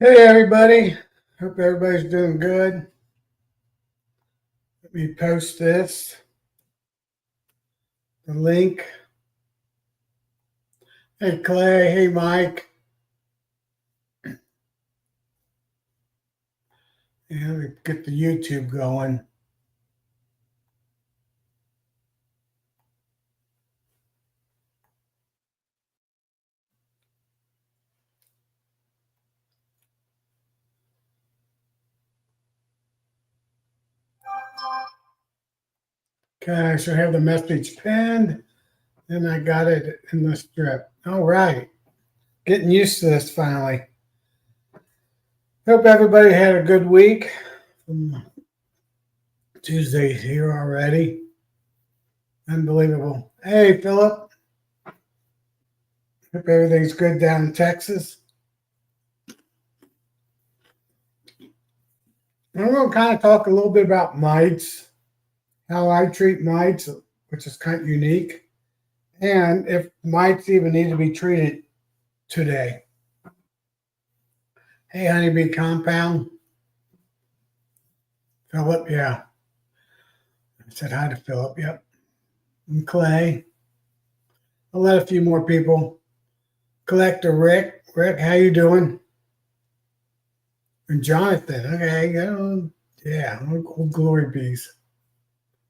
Hey everybody, hope everybody's doing good. Let me post the link. Hey Clay, hey Mike. And let me get the YouTube going. Okay, I should have the message pinned, and I got it in the strip. All right, getting used to this finally. Hope everybody had a good week. Tuesday's here already. Unbelievable. Hey Philip, hope everything's good down in Texas. I'm going to kind of talk a little bit about mites, how I treat mites, which is kind of unique, and if mites even need to be treated today. Hey, honeybee compound. Philip, yeah. I said hi to Philip, yep. And Clay. I'll let a few more people. Collector Rick. Rick, how you doing? And Jonathan, okay, yeah, old glory bees.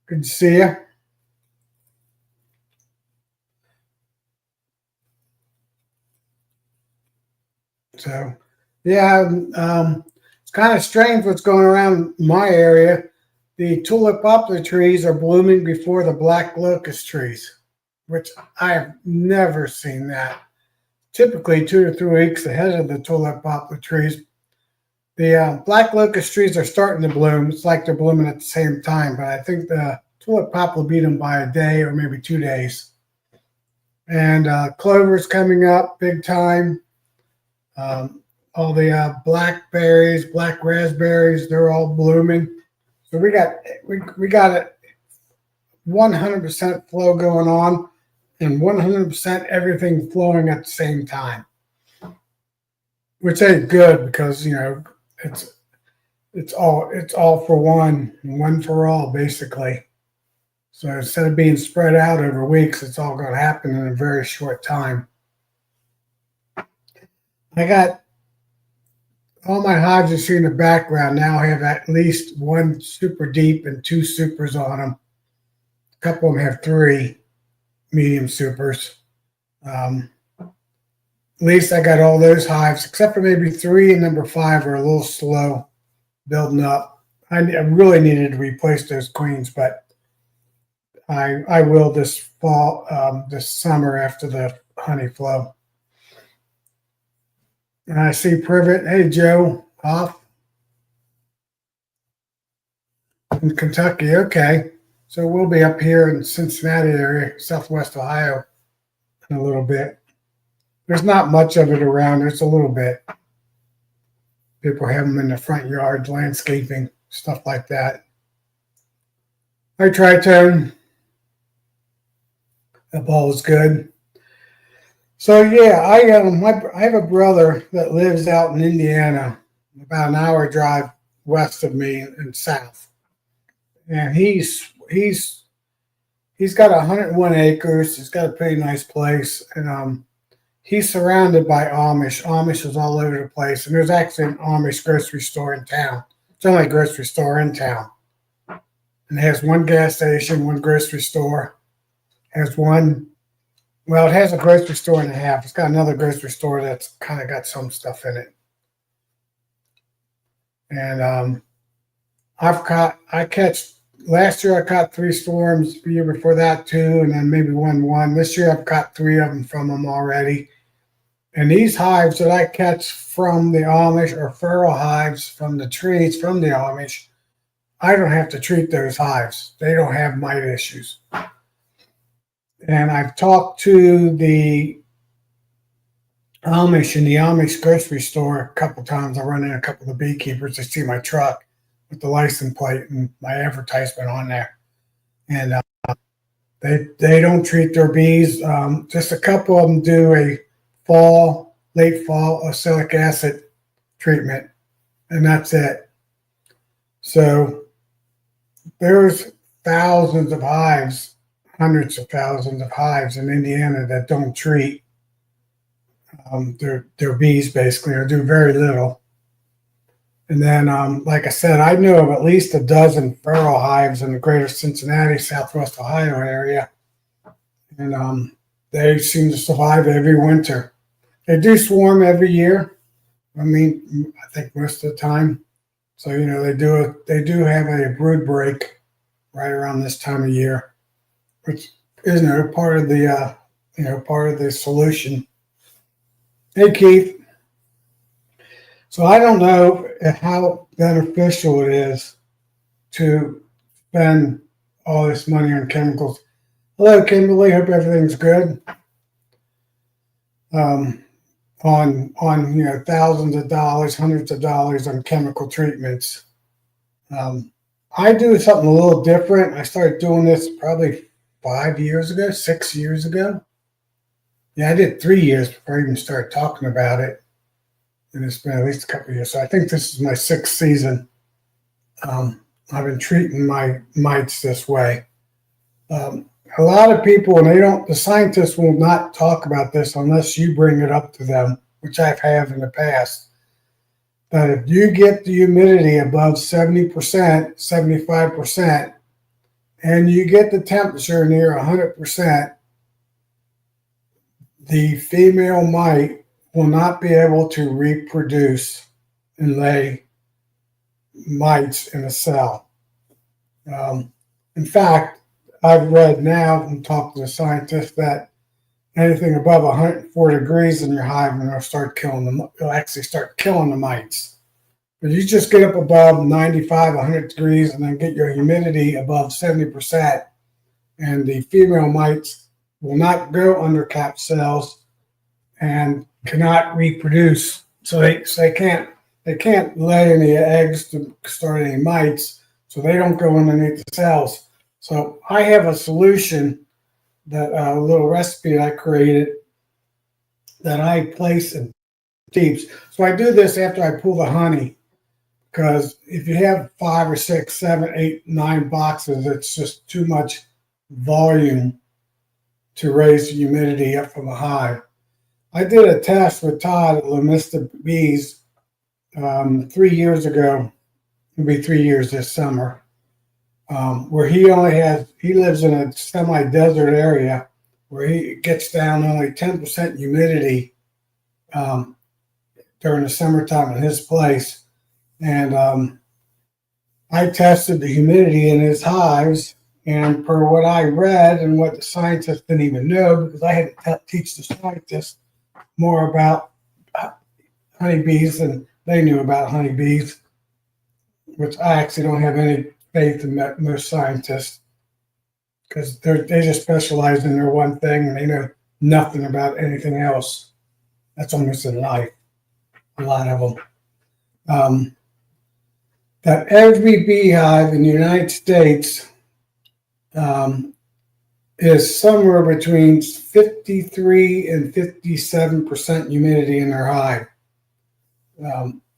Good to see you. So, yeah, it's kind of strange what's going around my area. The tulip poplar trees are blooming before the black locust trees, which I have never seen that. Typically, 2 to 3 weeks ahead of the tulip poplar trees. The black locust trees are starting to bloom. It's like they're blooming at the same time, but I think the tulip poplar beat them by a day or maybe 2 days. And clover's coming up big time. All the blackberries, black raspberries, they're all blooming. So we got a 100% flow going on, and 100% everything flowing at the same time, which ain't good because it's all for one for all basically. So instead of being spread out over weeks, it's all going to happen in a very short time. I got all my hives you see in the background now have at least one super deep and two supers on them. A couple of them have three medium supers. At least I got all those hives, except for maybe three and number five are a little slow building up. I really needed to replace those queens, but I will this fall, this summer after the honey flow. And I see Privet. Hey, Joe, off in Kentucky. Okay. So we'll be up here in Cincinnati area, Southwest Ohio, in a little bit. There's not much of it around. There's a little bit. People have them in the front yard, landscaping, stuff like that. Hi, Tritone. That ball is good. So yeah, I have a brother that lives out in Indiana, about an hour drive west of me and south, and he's got 101 acres. He's got a pretty nice place, and he's surrounded by Amish. Amish is all over the place, and there's actually an Amish grocery store in town. It's the only grocery store in town, and it has one gas station, one grocery store, has one. Well, it has a grocery store and a half. It's got another grocery store that's kind of got some stuff in it. And I catch last year I caught three storms. The year before that two, and then maybe one. This year I've caught three of them from them already. And these hives that I catch from the Amish are feral hives from the trees from the Amish. I don't have to treat those hives. They don't have mite issues. And I've talked to the Amish in the Amish grocery store a couple times. I run in a couple of the beekeepers. They see my truck with the license plate and my advertisement on there. And they don't treat their bees. Just a couple of them do a late fall, oxalic acid treatment, and that's it. So there's thousands of hives, hundreds of thousands of hives in Indiana that don't treat their bees basically, or do very little. And then, like I said, I know of at least a dozen varroa hives in the greater Cincinnati, Southwest Ohio area, and they seem to survive every winter. They do swarm every year. I mean, I think most of the time. So they do have a brood break right around this time of year, which is part of the part of the solution. Hey Keith, so I don't know how beneficial it is to spend all this money on chemicals. Hello, Kimberly. Hope everything's good. On thousands of dollars, hundreds of dollars on chemical treatments. I do something a little different. I started doing this probably 5 years ago, 6 years ago. Yeah, I did 3 years before I even started talking about it. And it's been at least a couple of years. So I think this is my 6th season. I've been treating my mites this way. A lot of people, and the scientists will not talk about this unless you bring it up to them, which I have in the past. That if you get the humidity above 70%, 75%, and you get the temperature near 100%, the female mite will not be able to reproduce and lay mites in a cell. In fact, I've read now and talked to the scientists that anything above 104 degrees in your hive, and it'll actually start killing the mites. But you just get up above 95, 100 degrees, and then get your humidity above 70%, and the female mites will not go under capped cells and cannot reproduce. So they can't lay any eggs to start any mites, so they don't go underneath the cells. So I have a solution, that a little recipe I created, that I place in teeps. So I do this after I pull the honey, because if you have 5 or 6, 7, 8, 9 boxes, it's just too much volume to raise the humidity up from a hive. I did a test with Todd at Lemista Bees 3 years ago. It'll be 3 years this summer. Where he lives in a semi-desert area where he gets down only 10% humidity during the summertime in his place. And I tested the humidity in his hives, and per what I read and what the scientists didn't even know, because I had to teach the scientists more about honeybees than they knew about honeybees, which I actually don't have any faith in most scientists, because they just specialize in their one thing and they know nothing about anything else. That's almost in life, a lot of them. That every beehive in the United States is somewhere between 53 and 57% humidity in their hive.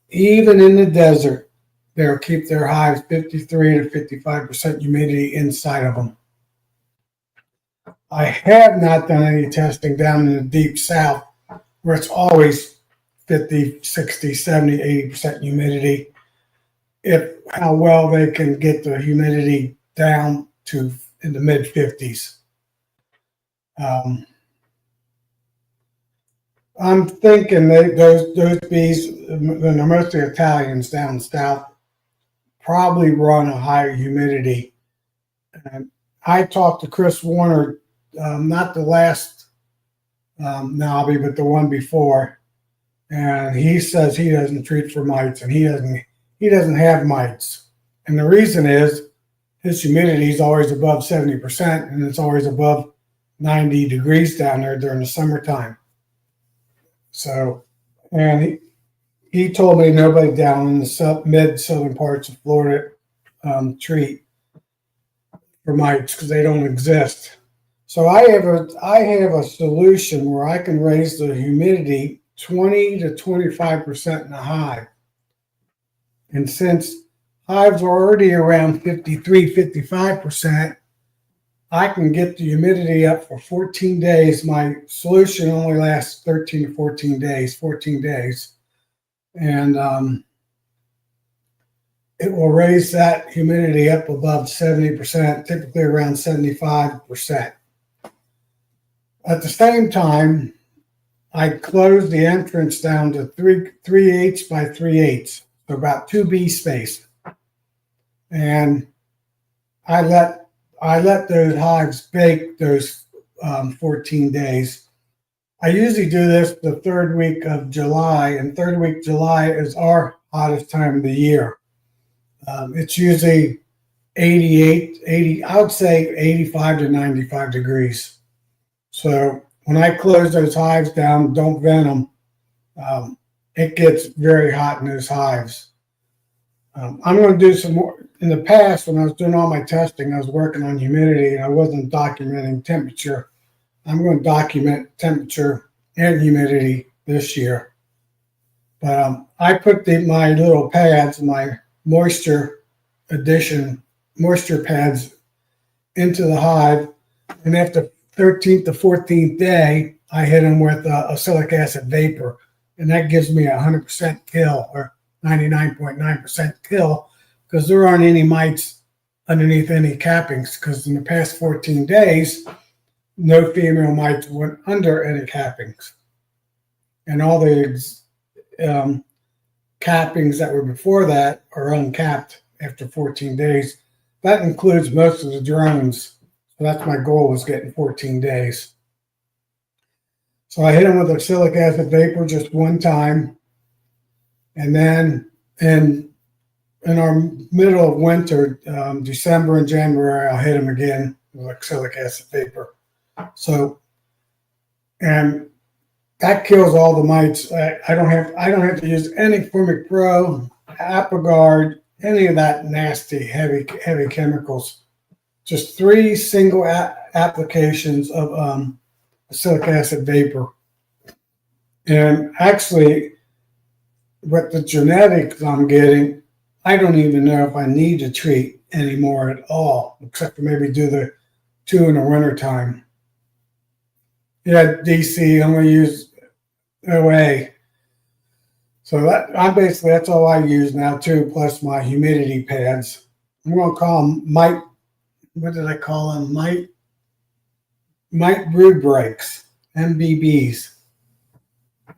Even in the desert, they'll keep their hives 53 to 55% humidity inside of them. I have not done any testing down in the deep south, where it's always 50, 60, 70, 80% humidity, how well they can get the humidity down to in the mid 50s. I'm thinking those bees, and they're mostly Italians down south, probably run a higher humidity. And I talked to Chris Warner, not the last Nobby, but the one before, and he says he doesn't treat for mites, and he doesn't have mites. And the reason is his humidity is always above 70%, and it's always above 90 degrees down there during the summertime. So, and he told me nobody down in the mid-southern parts of Florida treat for mites because they don't exist. So I have a solution where I can raise the humidity 20 to 25% in the hive. And since hives are already around 53, 55%, I can get the humidity up for 14 days. My solution only lasts 13 to 14 days, 14 days. And it will raise that humidity up above 70%, typically around 75%. At the same time, I close the entrance down to 3/8 by 3/8, so about 2 B space. And I let those hives bake those 14 days. I usually do this the third week of July, and third week July is our hottest time of the year. It's usually 80, I would say 85 to 95 degrees. So when I close those hives down, don't vent them, it gets very hot in those hives. I'm going to do some more. In the past, when I was doing all my testing, I was working on humidity and I wasn't documenting temperature. I'm going to document temperature and humidity this year. But I put my little pads, my moisture pads into the hive, and after 13th to 14th day, I hit them with acrylic acid vapor, and that gives me 100% kill, or 99.9% kill, because there aren't any mites underneath any cappings, because in the past 14 days, no female mites went under any cappings. And all the cappings that were before that are uncapped after 14 days. That includes most of the drones. So that's my goal, was getting 14 days. So I hit them with acrylic acid vapor just one time. And then in our middle of winter, December and January, I'll hit them again with acrylic acid vapor. So, and that kills all the mites. I don't have to use any Formic Pro, Apogard, any of that nasty heavy chemicals. Just 3 single applications of acrylic acid vapor. And actually, with the genetics I'm getting, I don't even know if I need to treat anymore at all, except for maybe do the 2 in the wintertime. Yeah, DC, I'm going to use OA. So that's all I use now too, plus my humidity pads. I'm going to call them mite. What did I call them? Mite brood breaks, MBBs.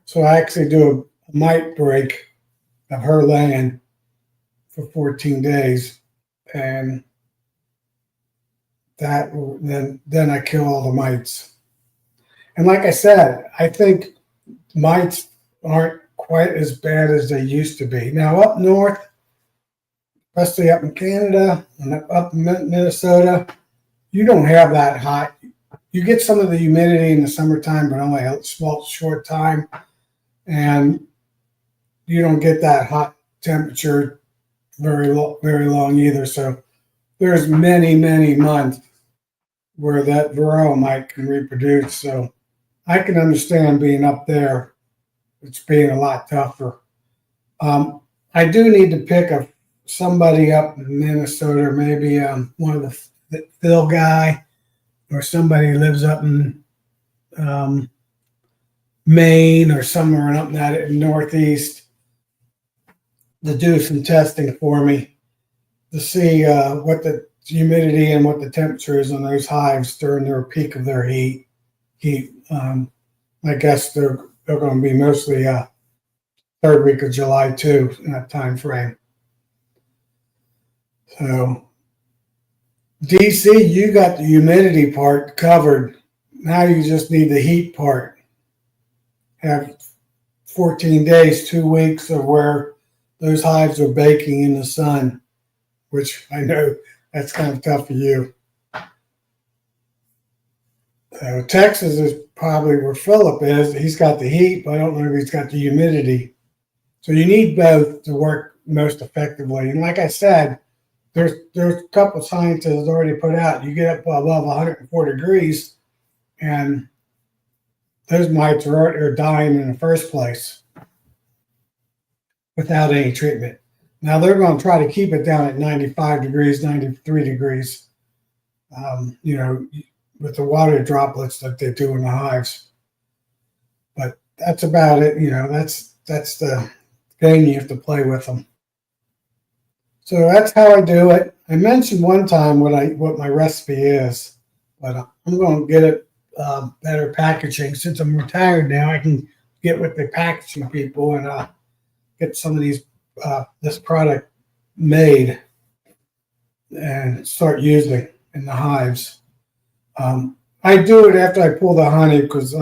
So I actually do a mite break of her laying for 14 days, and that then I kill all the mites. And like I said, I think mites aren't quite as bad as they used to be. Now up north, especially up in Canada and up in Minnesota, you don't have that hot. You get some of the humidity in the summertime, but only a small, short time. And you don't get that hot temperature very long either. So there's many, many months where that varroa mite can reproduce. So I can understand being up there. It's being a lot tougher. I do need to pick somebody up in Minnesota, maybe one of the Phil guy, or somebody who lives up in Maine or somewhere up in that Northeast, to do some testing for me to see what the humidity and what the temperature is on those hives during their peak of their heat. I guess they're going to be mostly third week of July too, in that time frame. So DC, you got the humidity part covered. Now you just need the heat part. Have 14 days, 2 weeks of where those hives are baking in the sun, which I know that's kind of tough for you. So Texas is probably where Philip is. He's got the heat, but I don't know if he's got the humidity. So you need both to work most effectively. And like I said, there's a couple of scientists already put out, you get up above 104 degrees and those mites are dying in the first place without any treatment. Now they're going to try to keep it down at 95 degrees, 93 degrees, you know, with the water droplets that they do in the hives. But that's about it. You know, that's the game you have to play with them. So that's how I do it. I mentioned one time what my recipe is, but I'm going to get it better packaging. Since I'm retired now, I can get with the packaging people and get some of this product made and start using in the hives. I do it after I pull the honey because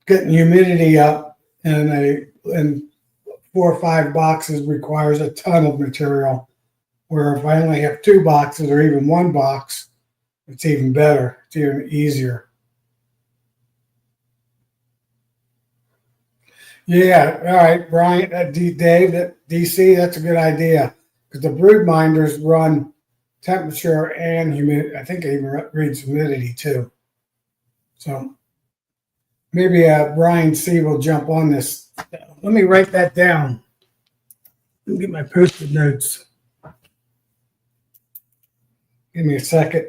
getting humidity up and 4 or 5 boxes requires a ton of material. Where if I only have 2 boxes or even 1 box, it's even better. It's even easier. Yeah, all right, Brian, Dave, DC, that's a good idea because the brood minders run temperature and humidity. I think it even reads humidity too. So maybe Brian C will jump on this. Let me write that down. Let me get my post-it notes. Give me a second.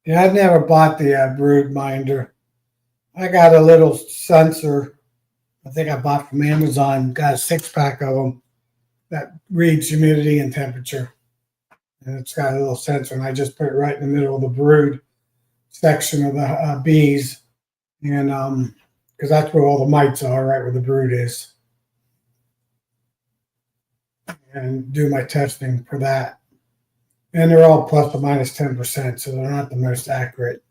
Yeah, I've never bought the brood minder. I got a little sensor. I think I bought from Amazon. Got a 6-pack of them that reads humidity and temperature, and it's got a little sensor. And I just put it right in the middle of the brood section of the bees, and because that's where all the mites are, right where the brood is, and do my testing for that. And they're all plus or minus 10%, so they're not the most accurate.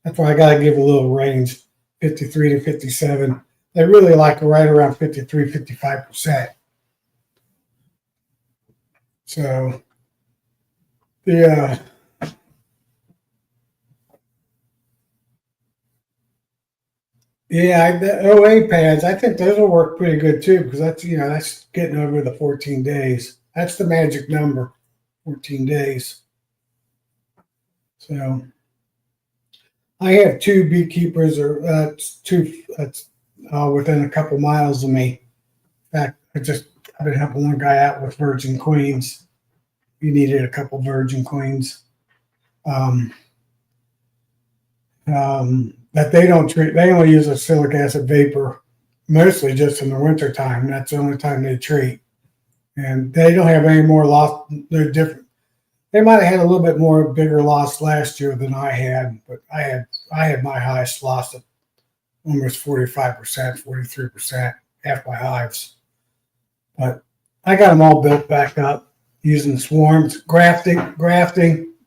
That's why I got to give a little range, 53 to 57. They really like right around 53, 55%. So the the OA pads, I think those will work pretty good too because that's getting over the 14 days. That's the magic number, 14 days. So I have 2 beekeepers or two within a couple miles of me. In fact, I've been helping one guy out with virgin queens. He needed a couple virgin queens. That they don't treat. They only use acylic acid vapor, mostly just in the winter time. That's the only time they treat, and they don't have any more loss. They're different. They might have had a little bit more bigger loss last year than I had, but I had my highest loss of almost 45%, 43%, half my hives. But I got them all built back up using swarms, grafting,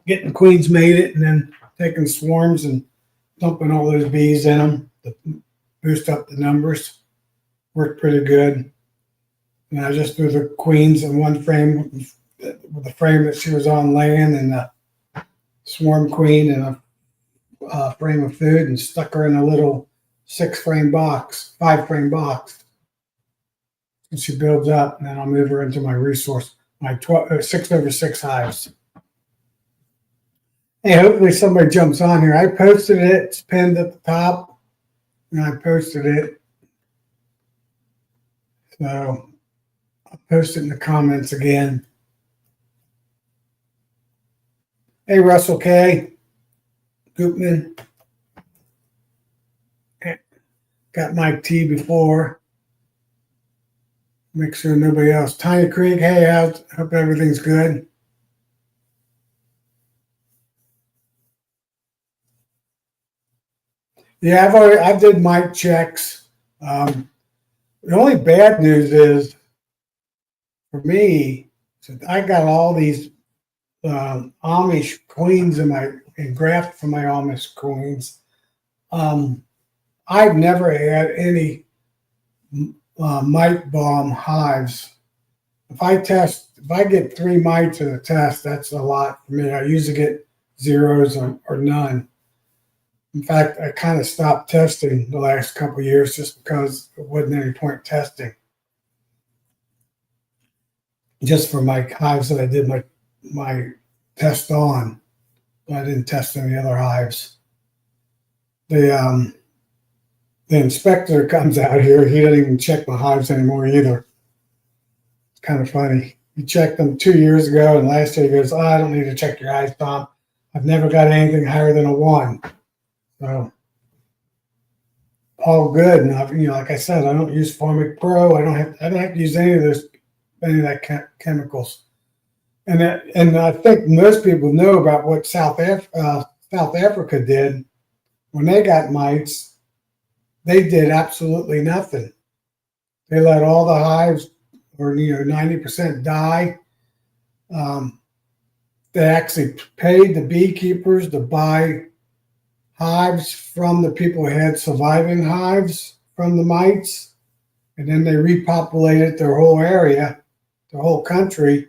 getting queens mated, and then taking swarms and dumping all those bees in them to boost up the numbers. Worked pretty good. And I just threw the queens in one frame with the frame that she was on laying and the swarm queen in a frame of food and stuck her in a little 5-frame box. And she builds up, and then I'll move her into my resource, my 6/6 hives. Hey, hopefully somebody jumps on here. I posted it. It's pinned at the top, and I posted it. So I'll post it in the comments again. Hey, Russell K. Goopman. Got Mike T before. Make sure nobody else. Tiny Creek, hey, hope everything's good. Yeah, I did mic checks. The only bad news is for me, since I got all these Amish queens and graft for my Amish queens. I've never had any mite bomb hives. If I get 3 mites in a test, that's a lot for me. I usually get zeros or none. In fact, I kind of stopped testing the last couple of years just because there wasn't any point testing. Just for my hives that I did my test on. I didn't test any other hives. The inspector comes out here. He doesn't even check my hives anymore either. It's kind of funny. He checked them 2 years ago, and last year he goes, "Oh, I don't need to check your hives, Tom. I've never got anything higher than a 1." So all good. And like I said, I don't use Formic Pro. I don't have to use any of that chemicals. And I think most people know about what South Africa did when they got mites. They did absolutely nothing. They let all the hives, or 90%, die. They actually paid the beekeepers to buy hives from the people who had surviving hives from the mites, and then they repopulated their whole area, their whole country,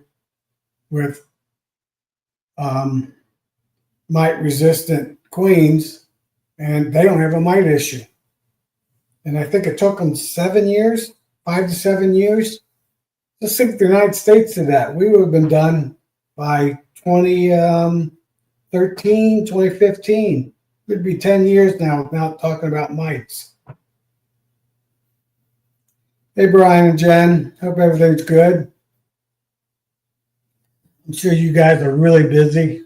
with mite-resistant queens, and they don't have a mite issue. And I think it took them 7 years, 5 to 7 years. Let's think the United States did that. We would have been done by 2013, 2015. It would be 10 years now without talking about mites. Hey, Brian and Jen. Hope everything's good. I'm sure you guys are really busy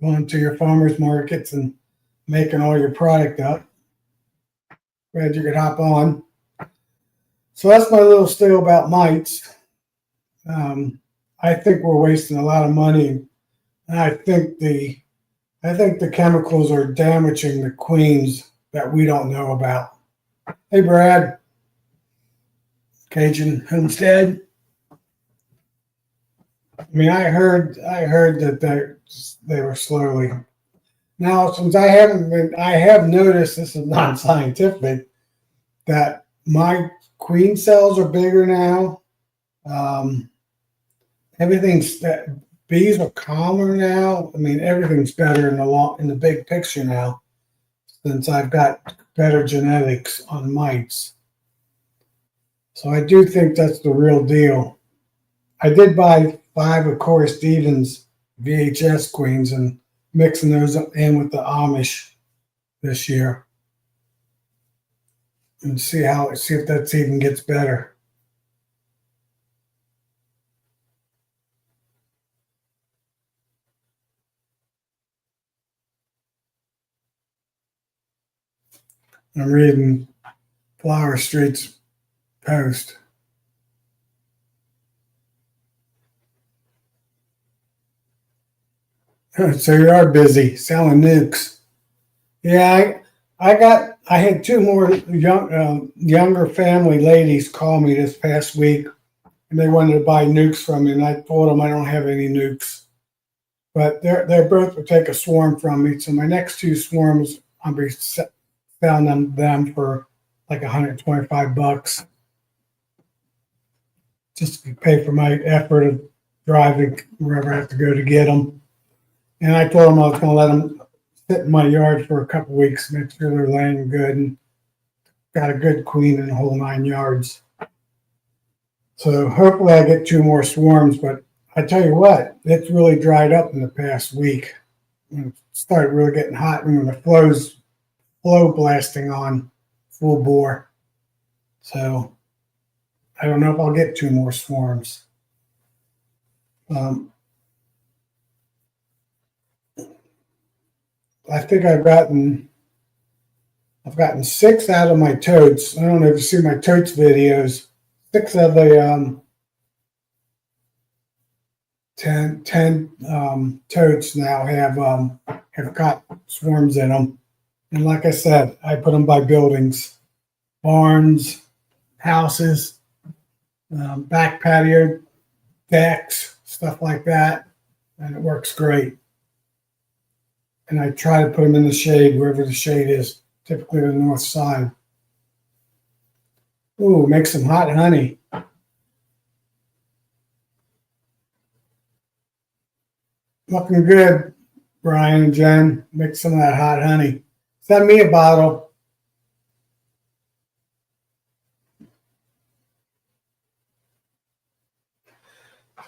going to your farmers markets and making all your product up. Glad you could hop on. So that's my little spiel about mites. I think we're wasting a lot of money, and I think the chemicals are damaging the queens that we don't know about. Hey, Brad, Cajun Homestead. I mean, I heard that they were slowly. Now, since I have noticed, this is not scientific, that my queen cells are bigger now. Bees are calmer now. I mean, everything's better in the big picture now, since I've got better genetics on mites. So I do think that's the real deal. I did buy 5 of Corey Stevens VHS queens and mixing those in with the Amish this year, and see if that even gets better. I'm reading Flower Street's post. So you are busy selling nukes. Yeah, I had 2 more younger family ladies call me this past week, and they wanted to buy nukes from me, and I told them I don't have any nukes, but they both would take a swarm from me. So my next 2 swarms, I'll be selling them for like $125, just to pay for my effort of driving wherever I have to go to get them. And I told them I was going to let them sit in my yard for a couple weeks, make sure they're laying good and got a good queen in the whole 9 yards. So hopefully I get 2 more swarms, but I tell you what, it's really dried up in the past week. It started really getting hot when the flow blasting on full bore. So I don't know if I'll get 2 more swarms. I think I've gotten 6 out of my totes. I don't know if you see my totes videos. 6 of the 10 totes now have got swarms in them. And like I said, I put them by buildings, barns, houses, back patio decks, stuff like that, and it works great. And I try to put them in the shade, wherever the shade is, typically the north side. Ooh, make some hot honey. Looking good, Brian and Jen. Make some of that hot honey. Send me a bottle.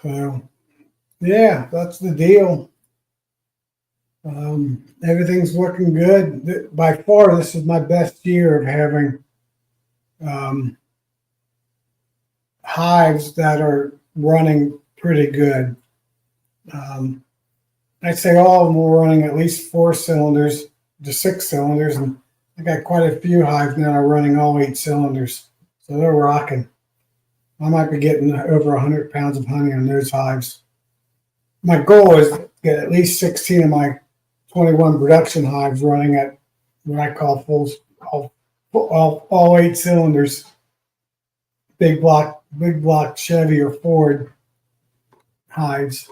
So Yeah, that's the deal. Everything's looking good. By far, this is my best year of having um, hives that are running pretty good. Um, I'd say all of them were running at least 4 cylinders to 6 cylinders, and I got quite a few hives now are running all 8 cylinders. So they're rocking. I might be getting over 100 pounds of honey on those hives. My goal is to get at least 16 of my 21 production hives running at what I call all 8 cylinders, big block Chevy or Ford hives.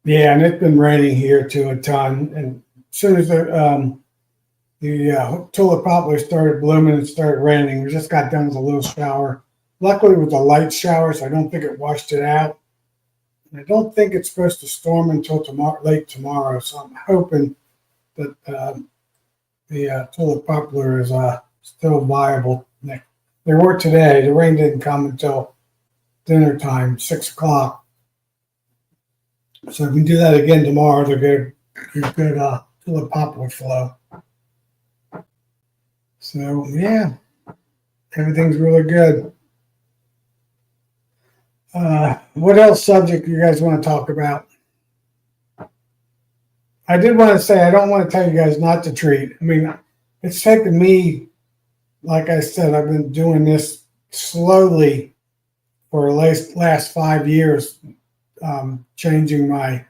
Yeah, and it's been raining here too a ton. And as soon as the tulip poplar started blooming and started raining, we just got done with a little shower. Luckily, it was a light shower, so I don't think it washed it out. And I don't think it's supposed to storm until late tomorrow. So I'm hoping that the tulip poplar is still viable. They were today. The rain didn't come until dinner time, 6 o'clock. So if we do that again tomorrow, they're good tulip poplar flow. So yeah, everything's really good. What else subject you guys want to talk about? I did want to say I don't want to tell you guys not to treat. I mean, it's taken me, like I said, I've been doing this slowly for the last 5 years, changing my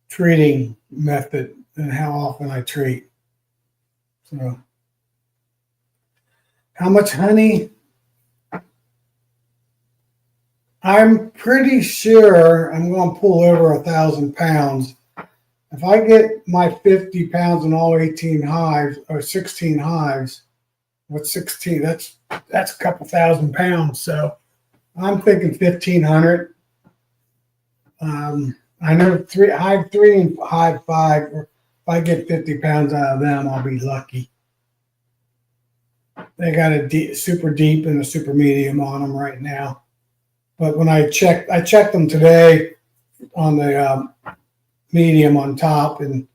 treating method and how often I treat. So, how much honey? I'm pretty sure I'm going to pull over 1,000 pounds. If I get my 50 pounds in all 18 hives or 16 hives, what's 16? That's a couple thousand pounds. So I'm thinking 1,500. I know hive 3 and hive 5. If I get 50 pounds out of them, I'll be lucky. They got a super deep and a super medium on them right now. But when I checked them today on the medium on top, and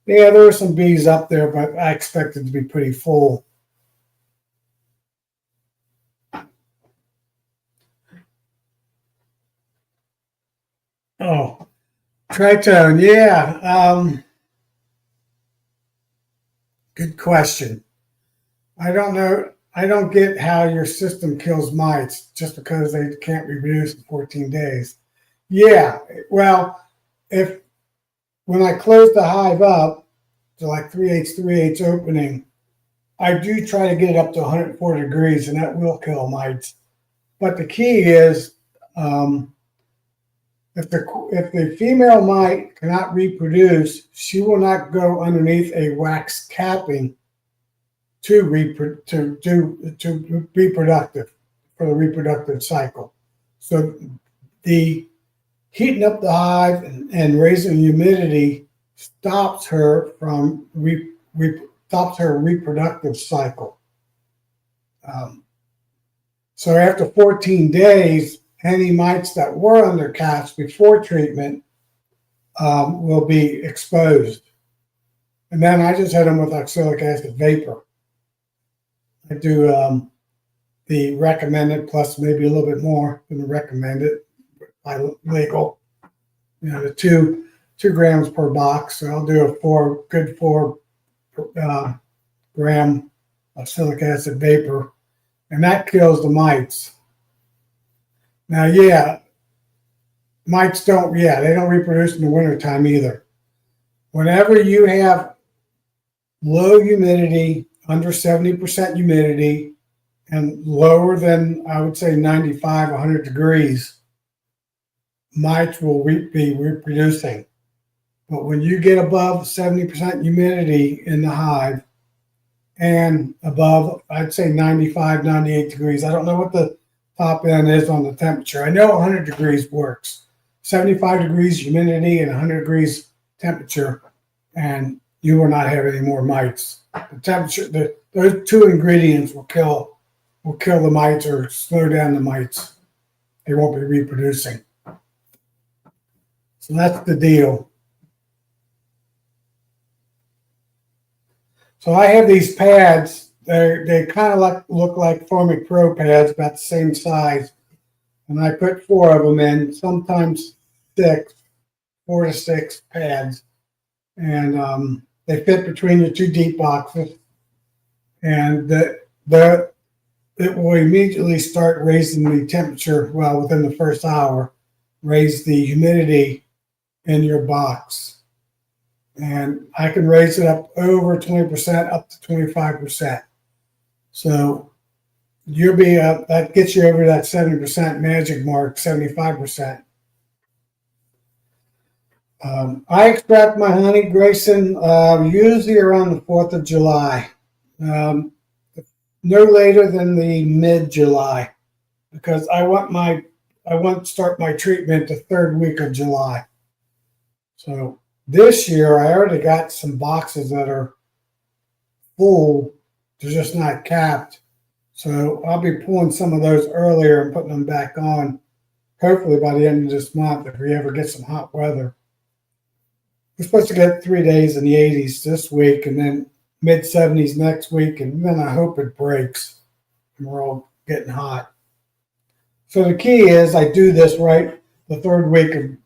yeah, there were some bees up there, but I expected to be pretty full. Oh, tritone, yeah. Good question. I don't know. I don't get how your system kills mites just because they can't reproduce in 14 days. Yeah, well, if when I close the hive up to like 3/8 opening, I do try to get it up to 104 degrees, and that will kill mites. But the key is if the female mite cannot reproduce, she will not go underneath a wax capping to reproductive for the reproductive cycle. So the heating up the hive and raising humidity stops her from stops her reproductive cycle. So after 14 days, any mites that were under caps before treatment will be exposed. And then I just hit them with oxalic acid vapor. I do the recommended plus maybe a little bit more than the recommended by legal. You know, the 2 grams per box. So I'll do a 4 gram oxalic acid vapor, and that kills the mites. Now, yeah, mites don't reproduce in the wintertime either. Whenever you have low humidity, under 70% humidity, and lower than, I would say, 95, 100 degrees, mites will be reproducing. But when you get above 70% humidity in the hive and above, I'd say 95, 98 degrees, I don't know what the top end is on the temperature. I know 100 degrees works. 75 degrees humidity and 100 degrees temperature, and you will not have any more mites. The temperature, those 2 ingredients will kill will kill the mites or slow down the mites. They won't be reproducing. So that's the deal. So I have these pads. They kind of look like Formic Pro pads, about the same size. And I put 4 of them in, sometimes 4 to 6 pads. And they fit between the 2 deep boxes. And it will immediately start raising the temperature, well, within the first hour, raise the humidity in your box. And I can raise it up over 20%, up to 25%. So you'll be that gets you over that 70% magic mark, 75%. I extract my honey, Grayson, usually around the 4th of July. No later than the mid-July, because I want to start my treatment the 3rd week of July. So this year I already got some boxes that are full, they're just not capped. So I'll be pulling some of those earlier and putting them back on, hopefully by the end of this month if we ever get some hot weather. We're supposed to get 3 days in the 80s this week and then mid-70s next week, and then I hope it breaks and we're all getting hot. So the key is I do this right the 3rd week of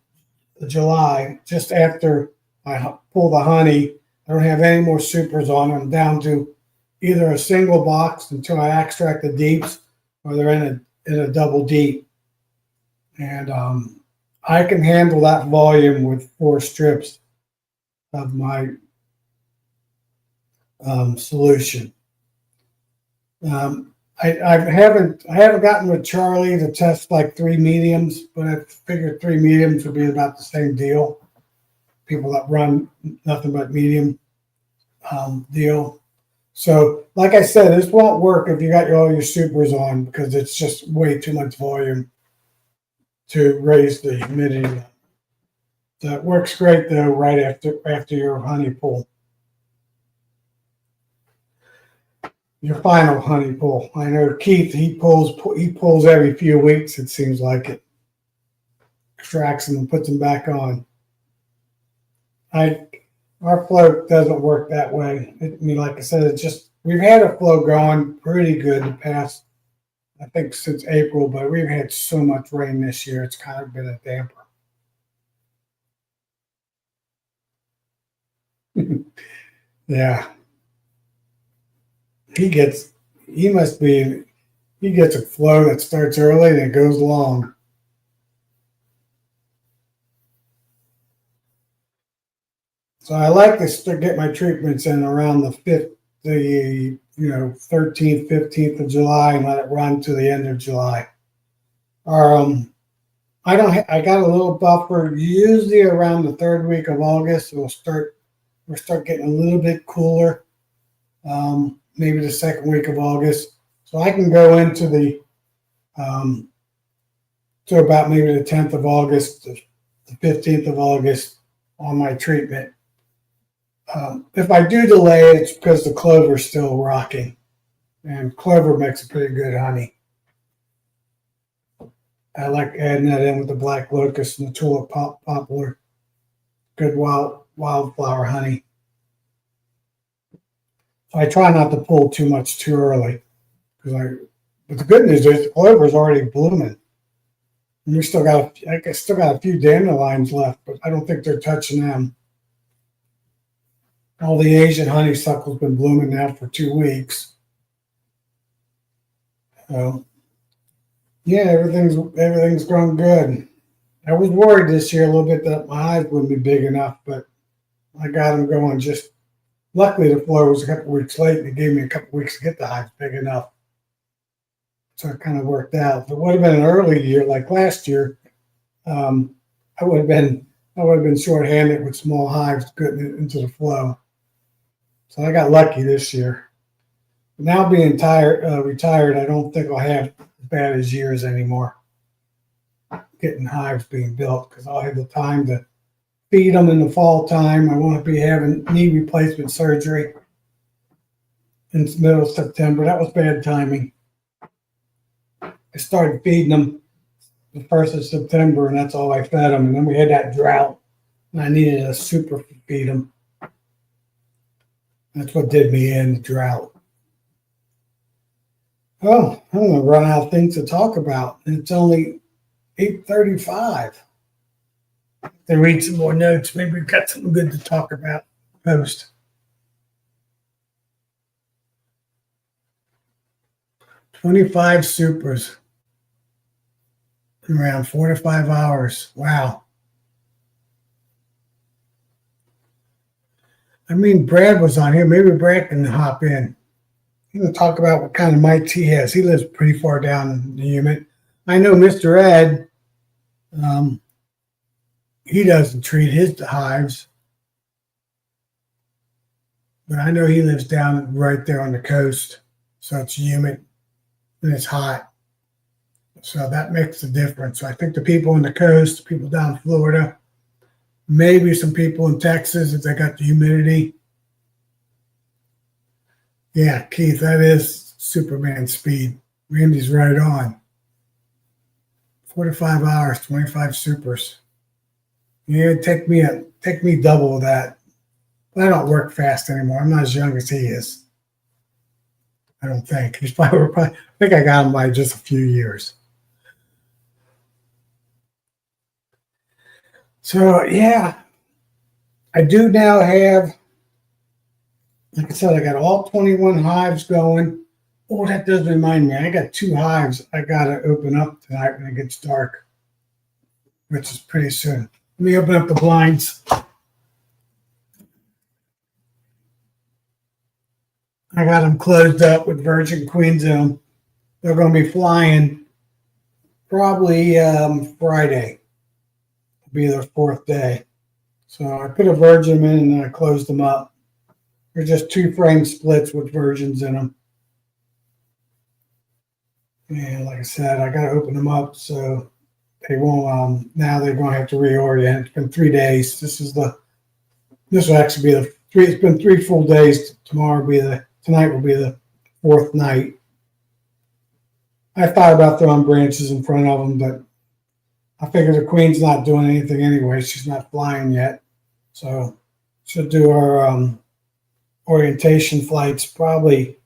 July, just after I pull the honey. I don't have any more supers on. I'm down to either a single box until I extract the deeps, or they're in a double deep. And I can handle that volume with 4 strips of my solution. I haven't gotten with Charlie to test like 3 mediums, but I figured 3 mediums would be about the same deal. People that run nothing but medium deal. So, like I said, this won't work if you got all your supers on, because it's just way too much volume to raise the humidity. So it works great though right after your honey pull. Your final honey pull. I know Keith, he pulls every few weeks, it seems like it. Extracts them and puts them back on. Our flow doesn't work that way. I mean, like I said, it's just, we've had a flow going pretty good the past, I think since April, but we've had so much rain this year, it's kind of been a damper. Yeah. He gets a flow that starts early and it goes long. So I like to get my treatments in around the 13th, 15th of July and let it run to the end of July. I got a little buffer usually around the 3rd week of August. We'll start getting a little bit cooler. Maybe the 2nd week of August. So I can go into the to about maybe the 10th of August, the 15th of August on my treatment. If I do delay it, it's because the clover is still rocking, and clover makes a pretty good honey. I like adding that in with the black locust and the tulip poplar. Good wildflower honey. So I try not to pull too much too early, but the good news is the clover is already blooming, and I still got a few dandelions left, but I don't think they're touching them. All the Asian honeysuckle's been blooming now for 2 weeks. So yeah, everything's going good. I was worried this year a little bit that my hives wouldn't be big enough, but I got them going. Just luckily the flow was a couple weeks late, and it gave me a couple weeks to get the hives big enough. So it kind of worked out. If it would have been an early year like last year, I would have been short-handed with small hives getting into the flow. So I got lucky this year. Now being retired, I don't think I'll have as bad as years anymore getting hives being built, because I'll have the time to feed them in the fall time. I won't be having knee replacement surgery in the middle of September. That was bad timing. I started feeding them the 1st of September, and that's all I fed them. And then we had that drought, and I needed a super feed them. That's what did me in, the drought. Oh, I'm going to run out of things to talk about. And it's only 8:35. Then read some more notes. Maybe we've got something good to talk about. Post 25 supers in around 4 to 5 hours. Wow. I mean, Brad was on here. Maybe Brad can hop in. He can talk about what kind of mites he has. He lives pretty far down in the unit. I know Mr. Ed, he doesn't treat his hives, but I know he lives down right there on the coast, so it's humid and it's hot. So that makes a difference. So I think the people on the coast, people down in Florida, maybe some people in Texas, if they got the humidity. Yeah, Keith, that is Superman speed. Randy's right on. 4 to 5 hours, 25 supers. Yeah, take me double of that. But I don't work fast anymore. I'm not as young as he is. I don't think. I think I got him by just a few years. So yeah, I do now have, like I said, I got all 21 hives going. Oh, that does remind me. I got 2 hives I got to open up tonight when it gets dark, which is pretty soon. Let me open up the blinds. I got them closed up with virgin queens in them. They're going to be flying probably Friday. It'll be their 4th day. So I put a virgin in and then I closed them up. They're just 2 frame splits with virgins in them. And like I said, I got to open them up so they won't. Now they're going to have to reorient. It's been 3 days. This will actually be the 3. It's been 3 full days. Tonight will be the 4th night. I thought about throwing branches in front of them, but I figured the queen's not doing anything anyway. She's not flying yet, so she'll do our orientation flights probably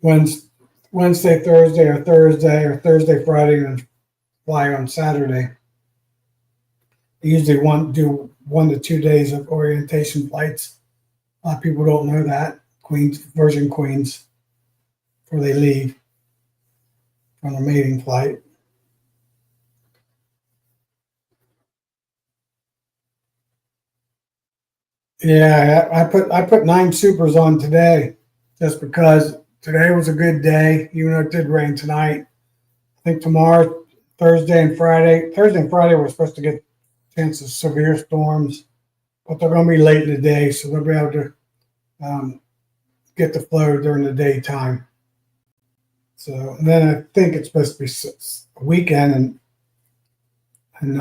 Wednesday, Thursday, or Thursday, Friday, and fly on Saturday. They usually do 1 to 2 days of orientation flights. A lot of people don't know that. Virgin queens, before they leave on a mating flight. Yeah, I put 9 supers on today just because today was a good day, even though it did rain tonight. I think tomorrow, Thursday and Friday we're supposed to get chances of severe storms, but they're going to be late in the day, so they'll be able to get the flow during the daytime. So and then I think it's supposed to be a weekend, and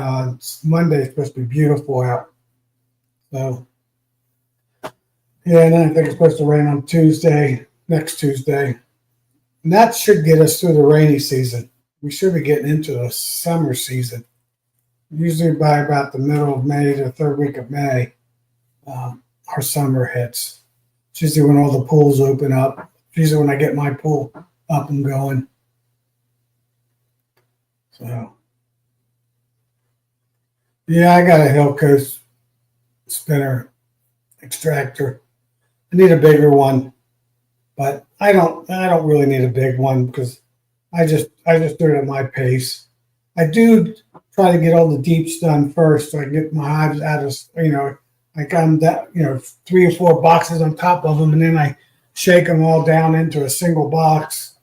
Monday is supposed to be beautiful out. So yeah, and then I think it's supposed to rain on next Tuesday. And that should get us through the rainy season. We should be getting into the summer season. Usually by about the middle of May to the 3rd week of May, our summer hits. It's usually when all the pools open up. It's usually when I get my pool up and going. So, yeah, I got a Hill Coast spinner extractor. I need a bigger one, but I don't really need a big one because I just do it at my pace. I do try to get all the deeps done first so I can get my hives out of, I got them that, 3 or 4 boxes on top of them, and then I shake them all down into a single box.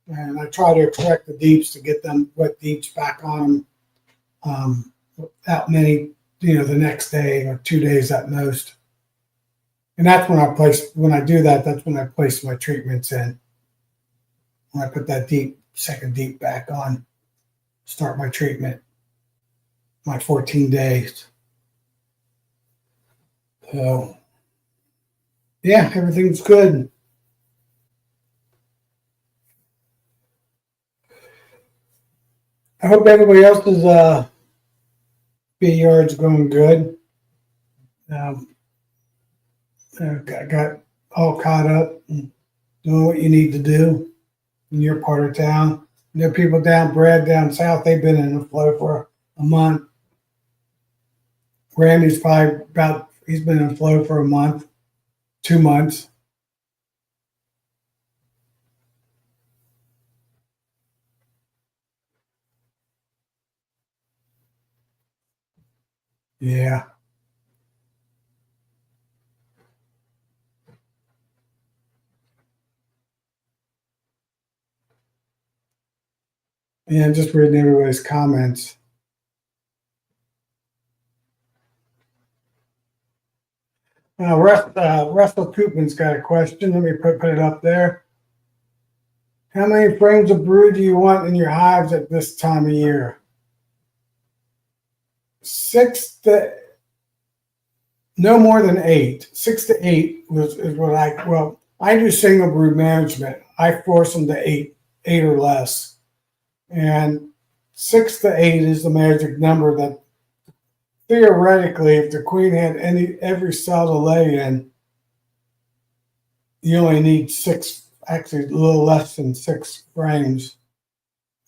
And I try to extract the deeps to get them wet deeps back on them without many, the next day or 2 days at most. And that's when I do that, that's when I place my treatments in. When I put that second deep back on, start my treatment, my 14 days. So, yeah, everything's good. I hope everybody else's bee yard's going good. Um, got all caught up and doing what you need to do in your part of town. There are people Brad down south, they've been in the flow for a month. Randy's he's been in flow for a month, 2 months. Yeah. Yeah, just reading everybody's comments. Russell Koopman's got a question. Let me put it up there. How many frames of brood do you want in your hives at this time of year? 6 to no more than 8. 6 to 8 is what I do single brood management. I force them to 8 or less. And 6 to 8 is the magic number that theoretically, if the queen had every cell to lay in, you only need 6, actually a little less than 6 frames.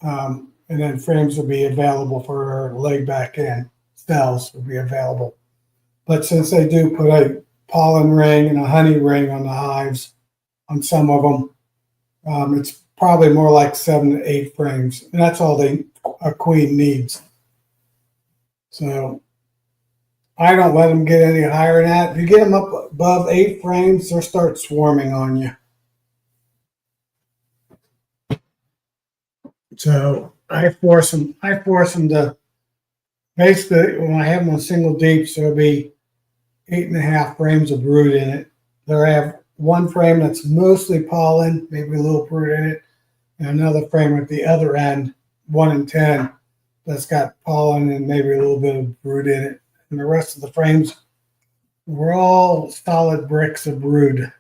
And then frames will be available for her to lay back in. Cells will be available. But since they do put a pollen ring and a honey ring on the hives, on some of them, it's probably more like 7 to 8 frames. And that's all a queen needs. So I don't let them get any higher than that. If you get them up above 8 frames, they'll start swarming on you. So I force them to basically, when I have them on single deeps, there'll be 8.5 frames of brood in it. They'll have one frame that's mostly pollen, maybe a little brood in it, and another frame at the other end, 1 in 10, that's got pollen and maybe a little bit of brood in it. And the rest of the frames were all solid bricks of brood.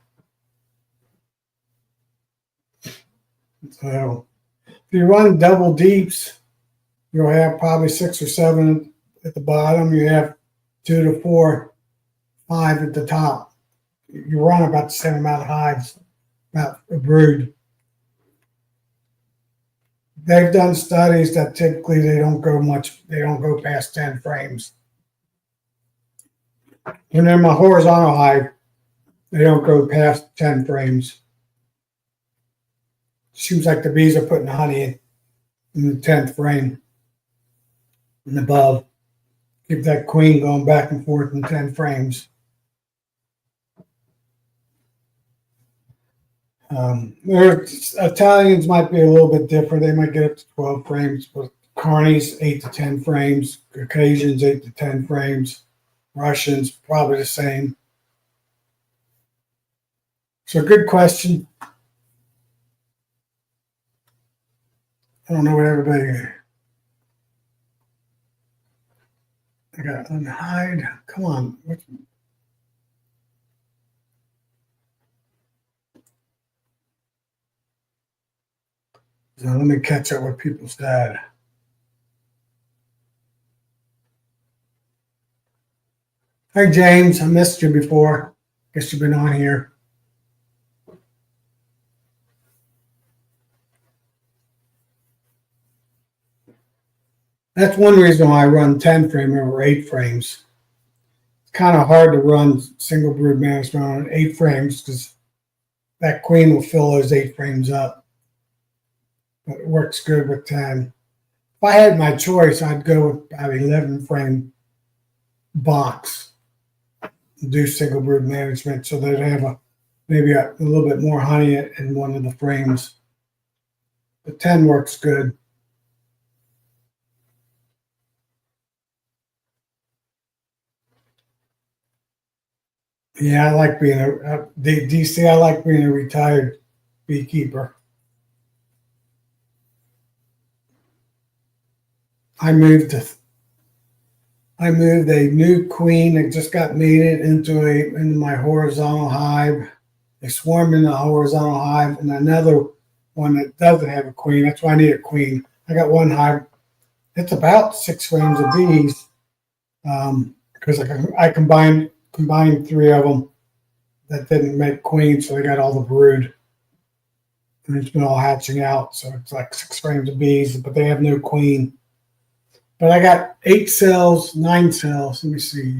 So if you run double deeps, you'll have probably 6 or 7 at the bottom. You have 2 to 4, 5 at the top. You run about the same amount of hives, about a brood. They've done studies that typically they don't go past 10 frames. And in my horizontal hive, they don't go past 10 frames. Seems like the bees are putting honey in the 10th frame and above. Keep that queen going back and forth in 10 frames. Italians might be a little bit different. They might get up to 12 frames, but Carnies 8 to 10 frames, Caucasians 8 to 10 frames, Russians probably the same. So good question. I don't know what everybody. I got unhide. Come on. So let me catch up with people's dad. Hi, James. I missed you before. Guess you've been on here. That's one reason why I run 10 frame over 8 frames. It's kind of hard to run single brood management on 8 frames because that queen will fill those 8 frames up. But it works good with 10. If I had my choice, I'd go with about 11 frame box and do single brood management so they'd have maybe a little bit more honey in one of the frames. The 10 works good. Yeah, I like being DC. I like being a retired beekeeper. I moved a new queen that just got mated into my horizontal hive. They swarm in the horizontal hive, and another one that doesn't have a queen. That's why I need a queen. I got one hive it's about 6 frames of bees because I combined three of them that didn't make queen, so they got all the brood. And it's been all hatching out, so it's like 6 frames of bees, but they have no queen. But I got 8 cells, 9 cells. Let me see,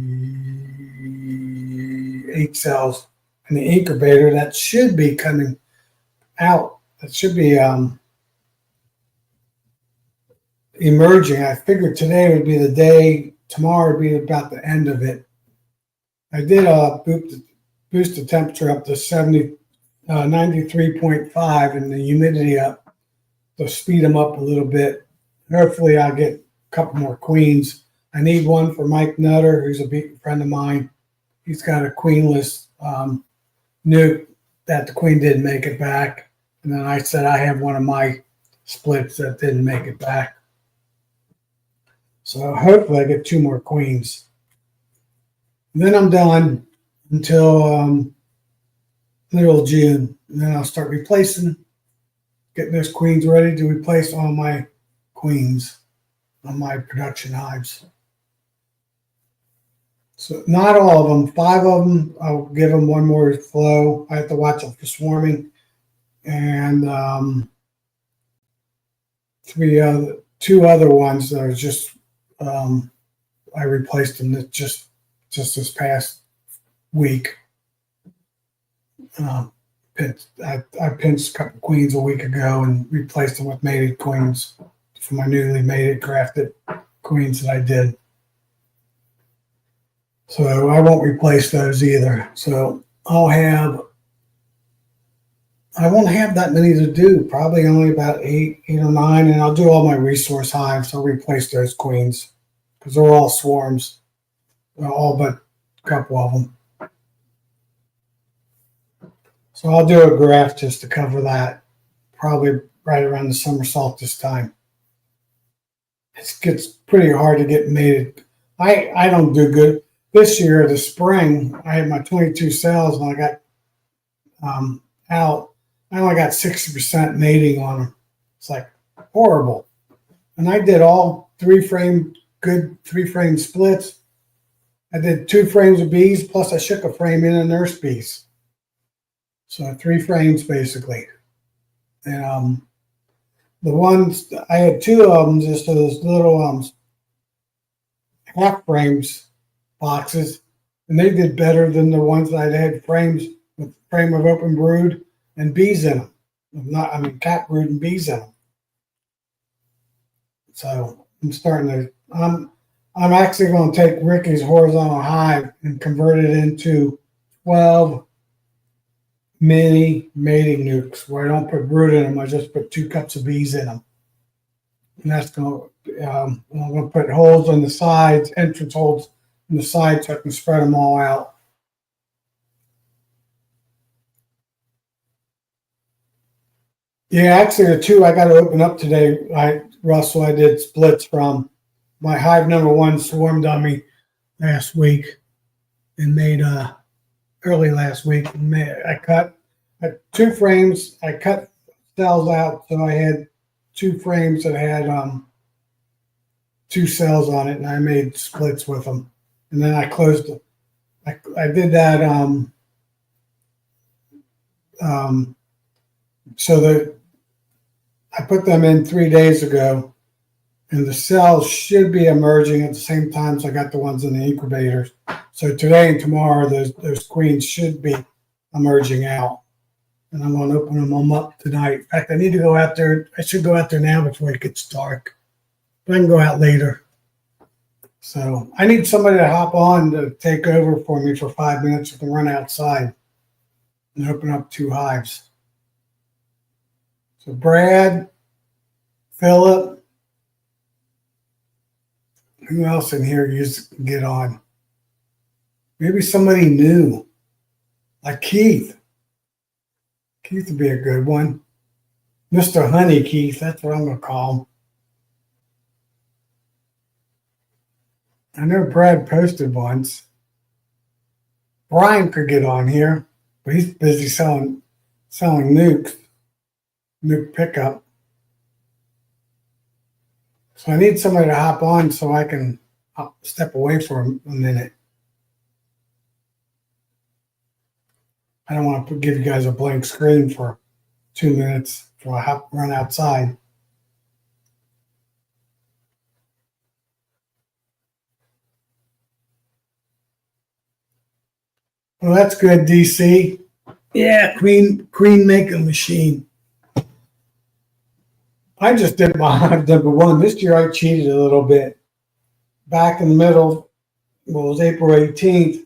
8 cells in the incubator that should be coming out. That should be emerging. I figured today would be the day. Tomorrow would be about the end of it. I did boost the temperature up to 93.5 and the humidity up to speed them up a little bit. Hopefully I'll get a couple more queens. I need one for Mike Nutter, who's a big friend of mine. He's got a queenless nuke that the queen didn't make it back. And then I said I have one of my splits that didn't make it back. So hopefully I get 2 more queens. And then I'm done until middle of June. And then I'll start getting those queens ready to replace all my queens on my production hives. So not all of them, 5 of them, I'll give them one more flow. I have to watch them for swarming. And 2 other ones that are just, I replaced them just this past week. I pinched a couple queens a week ago and replaced them with mated queens for my newly mated grafted queens that I did. So I won't replace those either. So I won't have that many to do, probably only about 8 or 9, and I'll do all my resource hives. I'll replace those queens because they're all swarms, all but a couple of them. So I'll do a graft just to cover that, probably right around the summer solstice time. It gets pretty hard to get mated. I don't do good. This year, the spring, I had my 22 cells and I got out. I only got 60% mating on them. It's like horrible. And I did all 3-frame, good 3-frame splits. I did 2 frames of bees, plus I shook a frame in and nurse bees. So 3 frames basically. And the ones, I had 2 of them, just those little half frames boxes, and they did better than the ones that I had frames with frame of open brood and bees in them. Cat brood and bees in them. So I'm actually going to take Ricky's horizontal hive and convert it into 12 mini mating nukes where I don't put brood in them. I just put 2 cups of bees in them. And that's going to, I'm going to put holes on the sides, entrance holes on the sides so I can spread them all out. Yeah, actually the 2 I got to open up today, Russell, I did splits from. My hive number 1 swarmed on me last week and made early last week. I cut 2 frames. I cut cells out, so I had 2 frames that had 2 cells on it, and I made splits with them. And then I closed it. I did that so that I put them in 3 days ago, and the cells should be emerging at the same time as I got the ones in the incubators. So today and tomorrow, those queens should be emerging out. And I'm going to open them up tonight. In fact, I need to go out there. I should go out there now before it gets dark. But I can go out later. So I need somebody to hop on to take over for me for 5 minutes. I can run outside and open up 2 hives. So Brad, Philip, who else in here you can get on? Maybe somebody new, like Keith. Keith would be a good one. Mr. Honey Keith, that's what I'm going to call him. I know Brad posted once. Brian could get on here, but he's busy selling nukes, nuke pickup. So I need somebody to hop on so I can step away for a minute. I don't want to give you guys a blank screen for 2 minutes before I run outside. Well, that's good, DC. Yeah, queen making machine. I just did my hive number one. This year I cheated a little bit. Back in the middle, well, it was April 18th.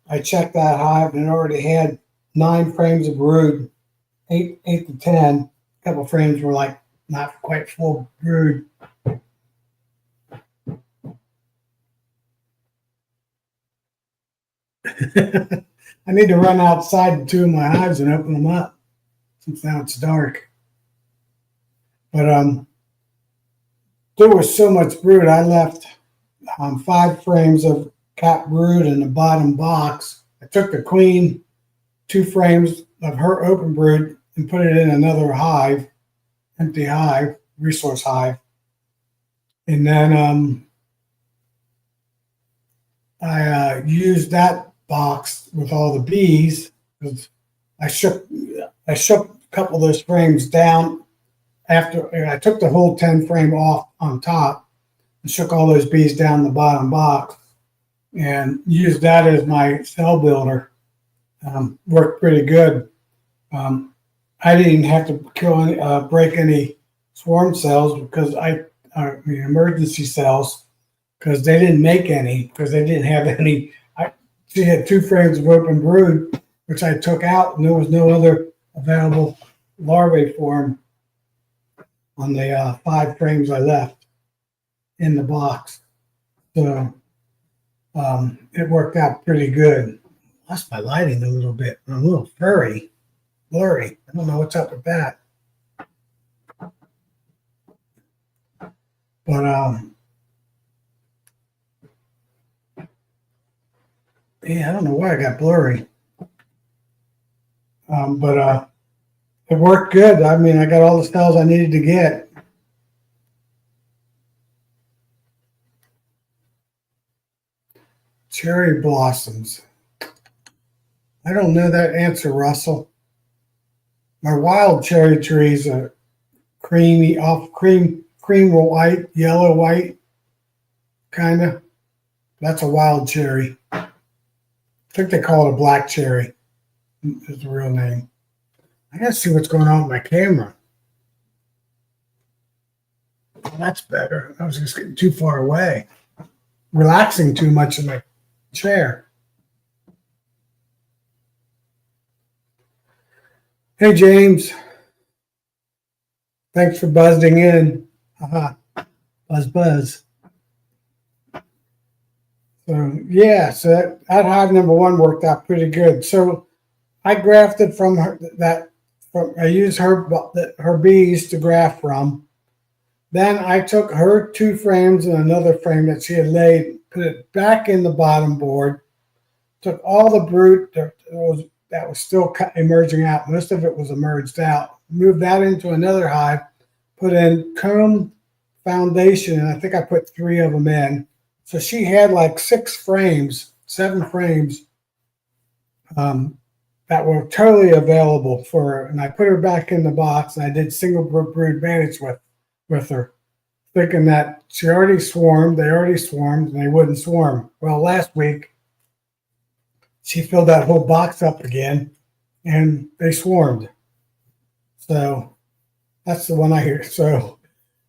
I checked that hive and it already had 9 frames of brood, 8 to 10. A couple frames were like not quite full brood. I need to run outside to 2 of my hives and open them up since now it's dark. But there was so much brood. I left 5 frames of cap brood in the bottom box. I took the queen, 2 frames of her open brood, and put it in another hive, empty hive, resource hive. And then I used that box with all the bees because I shook a couple of those frames down after I took the whole 10 frame off on top and shook all those bees down the bottom box and used that as my cell builder. Worked pretty good. I didn't have to break any swarm cells because emergency cells, because they didn't make any because they didn't have any. She had 2 frames of open brood, which I took out, and there was no other available larvae for them on the 5 frames I left in the box. So it worked out pretty good. Lost my lighting a little bit. I'm a little blurry. I don't know what's up with that. But yeah, I don't know why I got blurry. But it worked good. I mean, I got all the cells I needed to get. Cherry blossoms. I don't know that answer, Russell. My wild cherry trees are creamy, cream white, yellow white, kind of. That's a wild cherry. I think they call it a black cherry. Is the real name. I gotta see what's going on with my camera. Well, that's better. I was just getting too far away, relaxing too much in my chair. Hey, James. Thanks for buzzing in. Buzz. So, yeah, so that hive number one worked out pretty good. So I grafted from her I used her bees to graft from. Then I took her 2 frames and another frame that she had laid, put it back in the bottom board, took all the brood that was still emerging out. Most of it was emerged out. Moved that into another hive, put in comb foundation, and I think I put 3 of them in. So she had like 7 frames that were totally available for her. And I put her back in the box, and I did single brood manage with her, thinking that they already swarmed, and they wouldn't swarm. Well, last week, she filled that whole box up again, and they swarmed. So that's the one I hear. So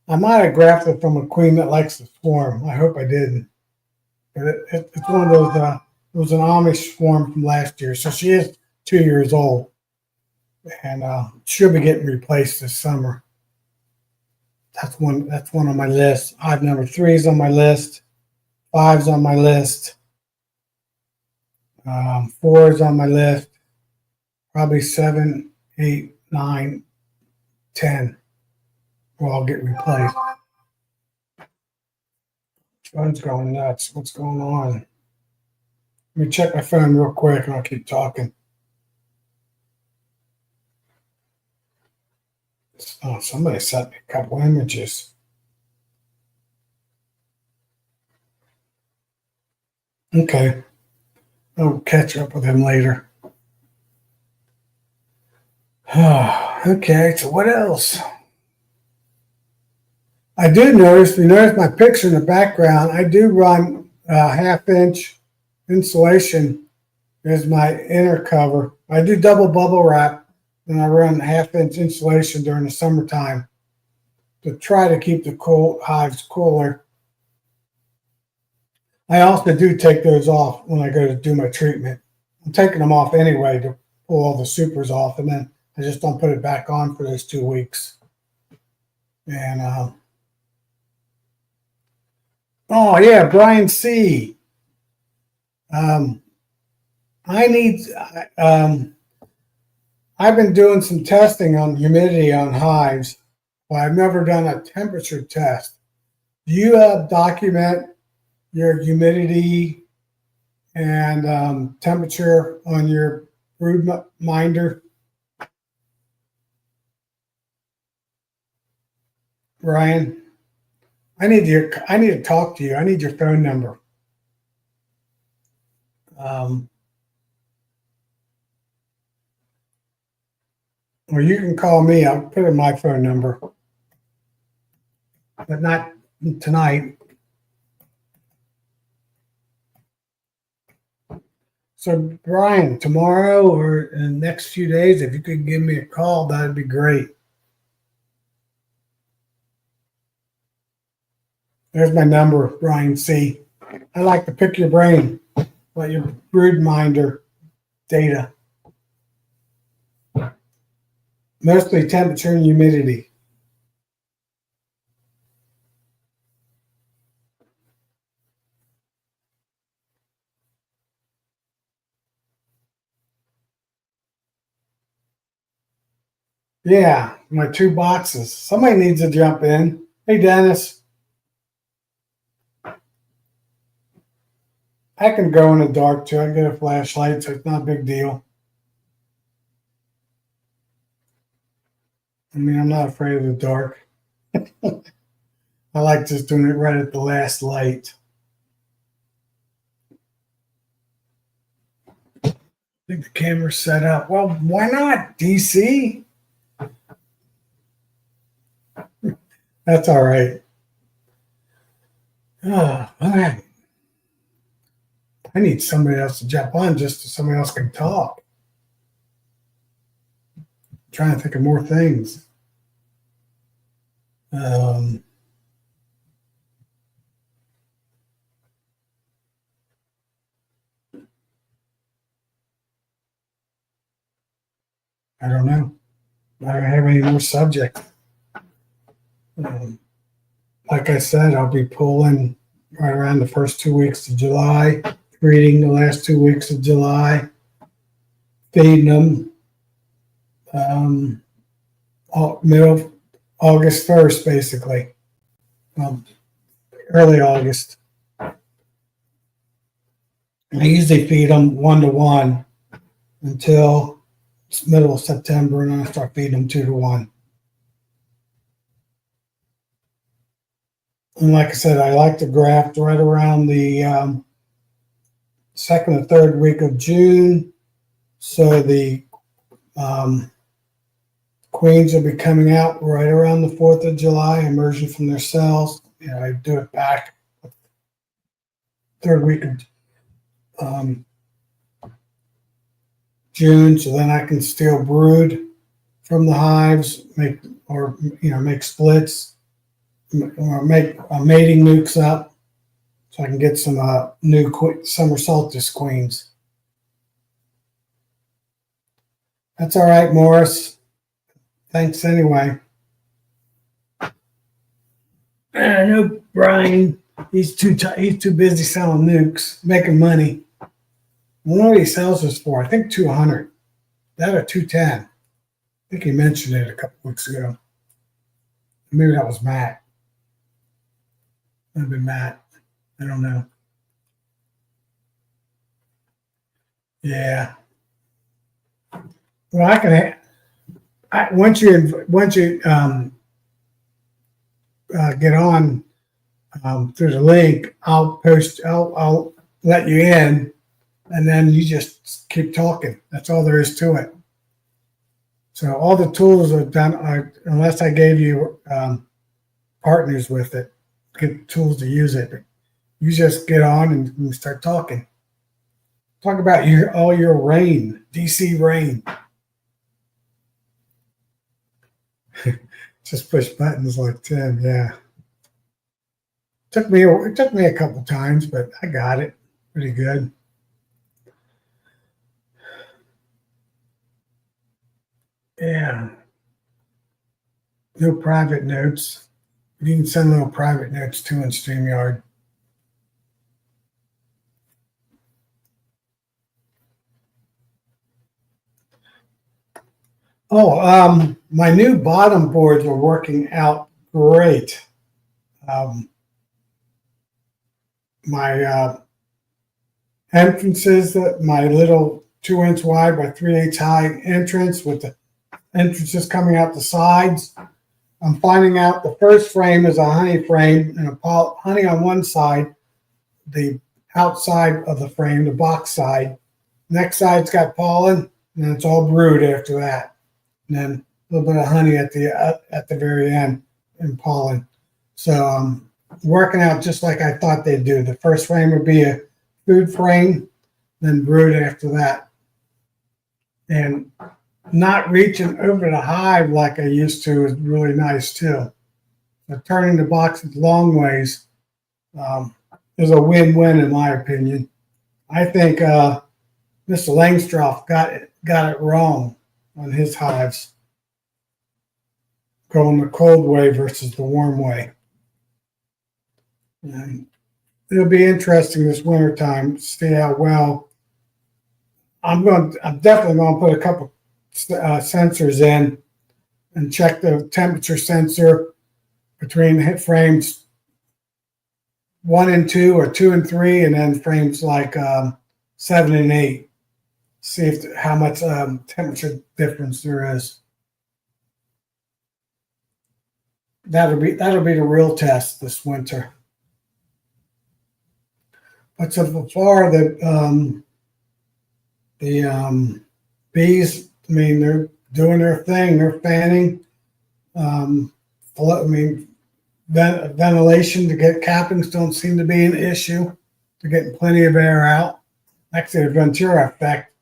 I might have grafted from a queen that likes to swarm. I hope I didn't. But it's one of those, it was an Amish swarm from last year. So she is 2 years old, and she'll be getting replaced this summer. That's one on my list. Hive number 3 is on my list. 5's on my list. 4 is on my list. Probably 7, 8, 9, 10 will all get replaced. Phone's going nuts. What's going on? Let me check my phone real quick and I'll keep talking. Oh, somebody sent me a couple images. Okay. I'll catch up with him later. Okay, so what else? I do notice, if you notice my picture in the background, I do run half-inch insulation as my inner cover. I do double bubble wrap, and I run half-inch insulation during the summertime to try to keep the hives cooler. I also do take those off when I go to do my treatment. I'm taking them off anyway to pull all the supers off, and then I just don't put it back on for those 2 weeks. And oh yeah, Brian C. I need. I've been doing some testing on humidity on hives, but I've never done a temperature test. Do you document your humidity and temperature on your brood minder, Ryan? I need to talk to you. I need your phone number. Or you can call me. I'll put in my phone number, but not tonight. So, Brian, tomorrow or in the next few days, if you could give me a call, that'd be great. There's my number, Brian C. I like to pick your brain about your brood minder data. Mostly temperature and humidity. Yeah, my 2 boxes. Somebody needs to jump in. Hey, Dennis. I can go in the dark too. I can get a flashlight, so it's not a big deal. I mean, I'm not afraid of the dark. I like just doing it right at the last light. I think the camera's set up. Well, why not, DC? That's all right. Oh, all right. I need somebody else to jump on just so somebody else can talk. I'm trying to think of more things. I don't know. I don't have any more subjects. Like I said, I'll be pulling right around the first 2 weeks of July, treating the last 2 weeks of July, feeding them middle August 1st, basically, early August. I usually feed them 1-to-1 until middle of September, and then I start feeding them 2-to-1. And like I said, I like to graft right around the second or third week of June, so the queens will be coming out right around the 4th of July, emerging from their cells. You know, I do it back third week of June, so then I can still brood from the hives, make splits, or make mating nukes up, so I can get some new summer solstice queens. That's all right, Morris. Thanks anyway. I know Brian. He's too busy selling nukes, making money. I wonder what he sells this for. I think 200. That or 210. I think he mentioned it a couple weeks ago. Maybe that was Matt. Might have been Matt. I don't know. Yeah. Well, I can. Once you get on through the link, I'll post. I'll let you in, and then you just keep talking. That's all there is to it. So all the tools are done, unless I gave you partners with it, get tools to use it. You just get on and start talking. Talk about all your rain, DC rain. Just push buttons like Tim, yeah. It took me a couple times, but I got it pretty good. Yeah. No private notes. You can send little private notes too in StreamYard. Oh, my new bottom boards are working out great. My entrances, my little 2-inch wide by 3/8 high entrance with the entrances coming out the sides. I'm finding out the first frame is a honey frame and a honey on one side, the outside of the frame, the box side. Next side's got pollen, and then it's all brood after that. And then a little bit of honey at the very end and pollen. So working out just like I thought they'd do. The first frame would be a food frame, then brood after that. And not reaching over the hive like I used to is really nice too. So turning the boxes long ways is a win-win in my opinion. I think Mr. Langstroth got it wrong on his hives, going the cold way versus the warm way. And it'll be interesting this winter time to see how well. I'm definitely going to put a couple sensors in and check the temperature sensor between frames 1 and 2 or 2 and 3, and then frames like 7 and 8. See how much temperature difference there is. That'll be the real test this winter. But so far the bees, I mean, they're doing their thing. They're fanning. Ventilation to get cappings don't seem to be an issue. They're getting plenty of air out. Actually, the Ventura effect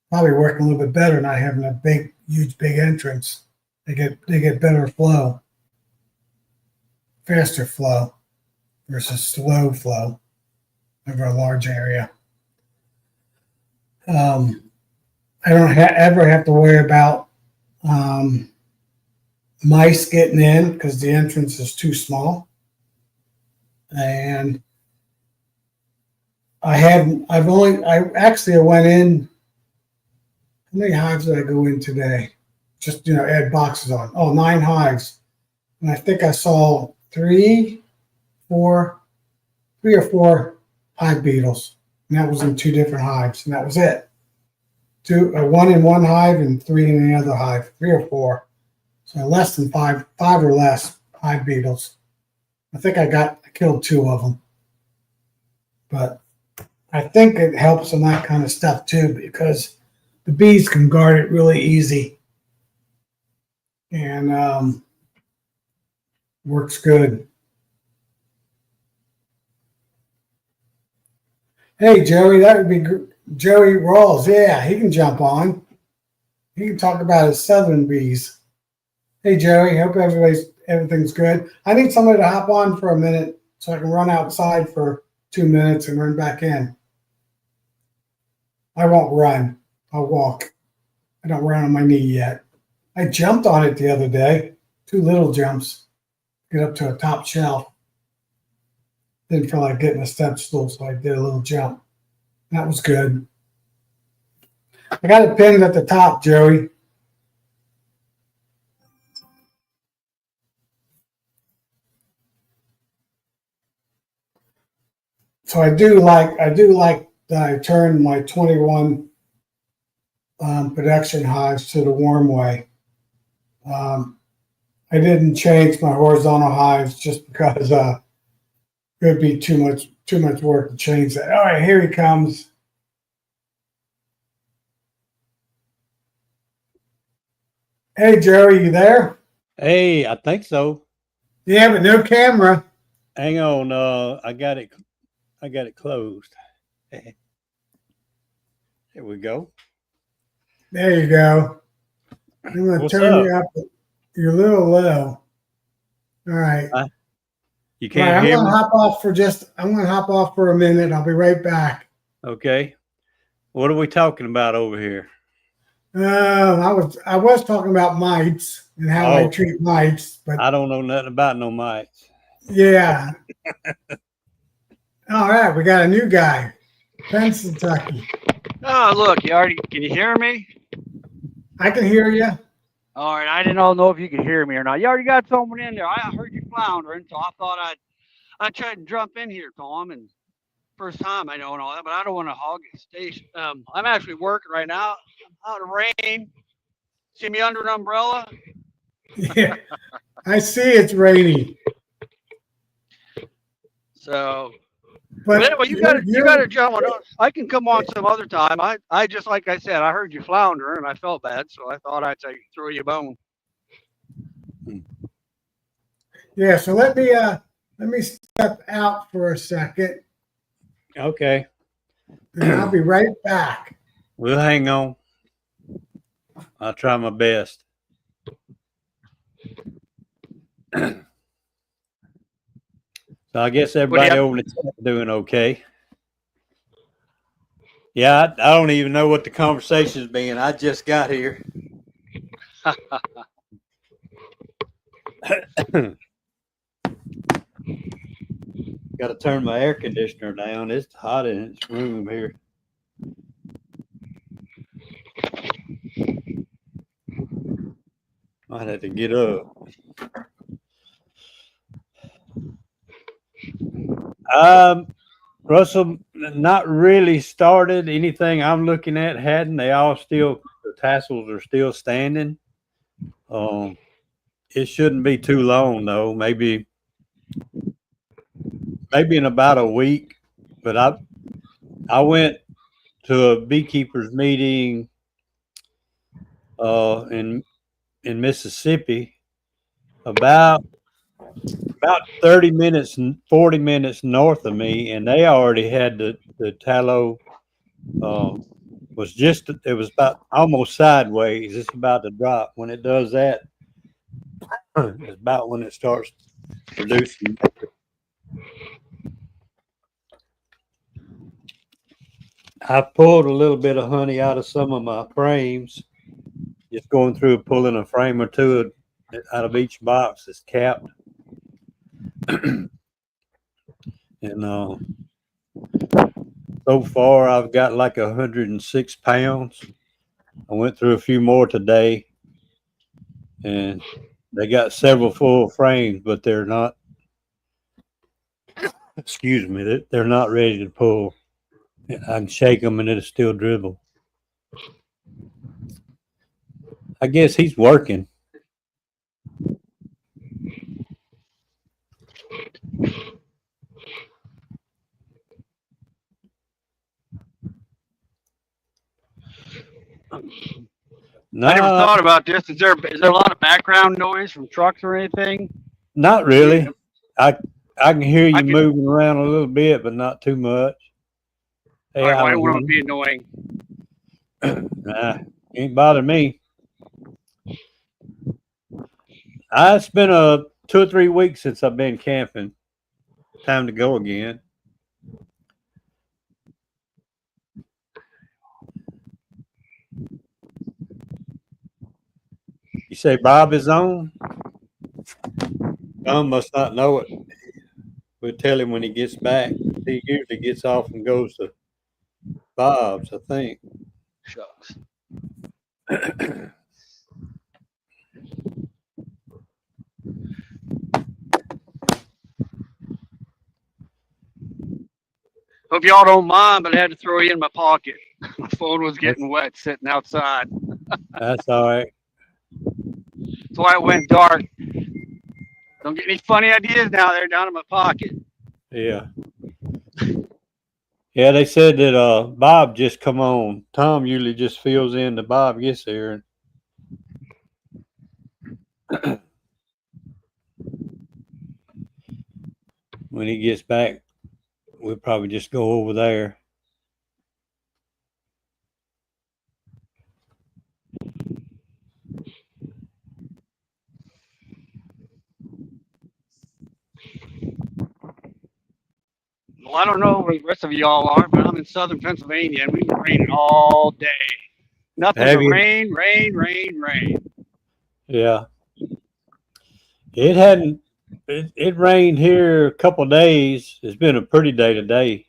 probably working a little bit better, not having a huge entrance. They get better flow, faster flow versus slow flow over a large area. I don't ever have to worry about mice getting in because the entrance is too small. And I went in. How many hives did I go in today? Just, add boxes on. Oh, 9 hives. And I think I saw 3 or 4 hive beetles. And that was in 2 different hives. And that was it. 1 in one hive and 3 in the other hive, 3 or 4. So less than 5 or less hive beetles. I think I killed 2 of them. But I think it helps on that kind of stuff too, because the bees can guard it really easy. And works good. Hey, Joey, that would be good. Joey Rawls, yeah, he can jump on. He can talk about his southern bees. Hey, Joey, hope everything's good. I need somebody to hop on for a minute so I can run outside for 2 minutes and run back in. I won't run. I'll walk. I don't run on my knee yet. I jumped on it the other day. 2 little jumps. Get up to a top shelf. Didn't feel like getting a step stool, so I did a little jump. That was good. I got it pinned at the top, Joey. So I do like that I turned my 21 production hives to the warm way. I didn't change my horizontal hives just because it would be too much too much work to change that. All right, here he comes. Hey, Joey, you there? Hey, I think so. Yeah, but no camera. Hang on. I got it. I got it closed. Here we go. There you go. I'm going to What's turn up? you up. You're a little low. All right. You All right, can't hear me? I'm going to hop off for a minute. I'll be right back. Okay. What are we talking about over here? I was talking about mites and how I Oh, treat mites, but I don't know nothing about no mites. yeah. All right, we got a new guy, Pennsylvania. Oh, look, you already can you hear me? I can hear you. All right, I didn't know if you could hear me or not. You already got someone in there. I heard you floundering, so I thought I'd try to jump in here, Tom. And first time I know and all that, but I don't want to hog the station. I'm actually working right now out of rain. See me under an umbrella? Yeah, I see it's rainy, So, but but anyway, you got to jump on. I can come on some other time. I just like I said, I heard you floundering and I felt bad, so I thought I'd say throw you a bone. yeah. So let me step out for a second, Okay. and I'll be right back. We'll hang on. I'll try my best. So I guess everybody over the top doing okay. Yeah, I don't even know what the conversation's being. I just got here. Got to turn my air conditioner down. It's hot in this room here. Might have to get up. Russell, not really started anything I'm looking at. Hadn't they all still? The tassels are still standing. It shouldn't be too long though. Maybe in about a week. But I went to a beekeepers meeting in Mississippi about 30 minutes, 40 minutes north of me, and they already had the tallow it was about almost sideways. It's about to drop. When it does that, it's about when it starts producing. I pulled a little bit of honey out of some of my frames, just going through pulling a frame or two out of each box that's capped. And so far, I've got like 106 pounds. I went through a few more today, and they got several full frames, but they're not. Excuse me, they're not ready to pull. I can shake them and it'll still dribble. I guess he's working. I never thought about this. Is there a lot of background noise from trucks or anything? Not really. I can hear you moving around a little bit, but not too much. Hey, I don't want to be annoying. Nah, ain't bother me. It's been 2 or 3 weeks since I've been camping. Time to go again. You say Bob is on? Tom must not know it. We'll tell him when he gets back. He usually gets off and goes to Bob's, I think. Shucks. Hope y'all don't mind, but I had to throw you in my pocket. My phone was getting wet sitting outside. That's all right. That's why it went dark. Don't get any funny ideas now. They're down in my pocket. Yeah. Yeah, they said that Bob just come on. Tom usually just fills in the Bob gets there. When he gets back, we'll probably just go over there. Well, I don't know where the rest of y'all are, but I'm in southern Pennsylvania and we've been raining all day. Nothing Have but you? rain, rain, rain, rain. Yeah. It hadn't. It rained here a couple of days. It's been a pretty day today.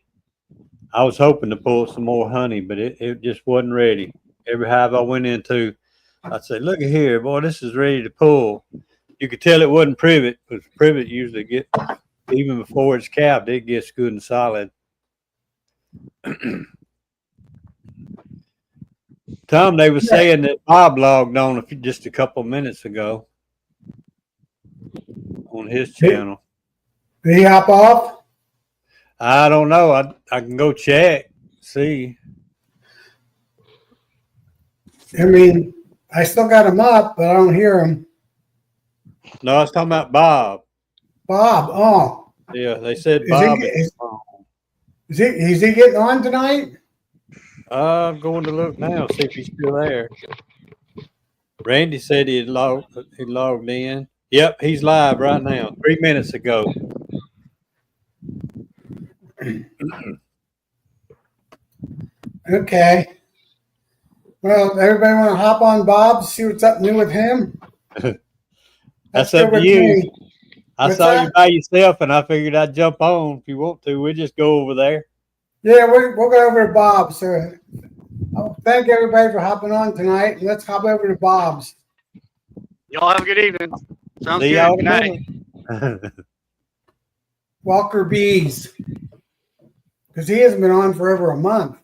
I was hoping to pull some more honey, but it just wasn't ready. Every hive I went into, I'd say, "Look at here, boy, this is ready to pull." You could tell it wasn't privet, because privet usually get even before it's capped, it gets good and solid. Tom, they were Yeah. saying that Bob logged on just a couple of minutes ago on his Did, channel. did he hop off? I don't know. I can go check, see. I mean, I still got him up, but I don't hear him. No, I was talking about Bob. Bob, oh, Yeah, they said is he Bob. is, is he getting on tonight? I'm going to look now, see if he's still there. Randy said he logged in. Yep, he's live right now. 3 minutes ago. Okay. Well, everybody want to hop on Bob, see what's up new with him? That's Good up to with you. me. I What's saw you that? by yourself, and I figured I'd jump on if you want to. We'll just go over there. Yeah, we'll go over to Bob. So thank everybody for hopping on tonight. Let's hop over to Bob's. Y'all have a good evening. Sounds See good. y'all Good in a night. minute. Walker Bees. Because he hasn't been on for over a month.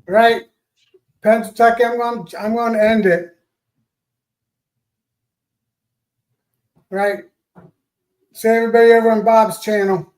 Right? Pennsylvania, I'm going to end it. Right? See everybody over on Bob's channel.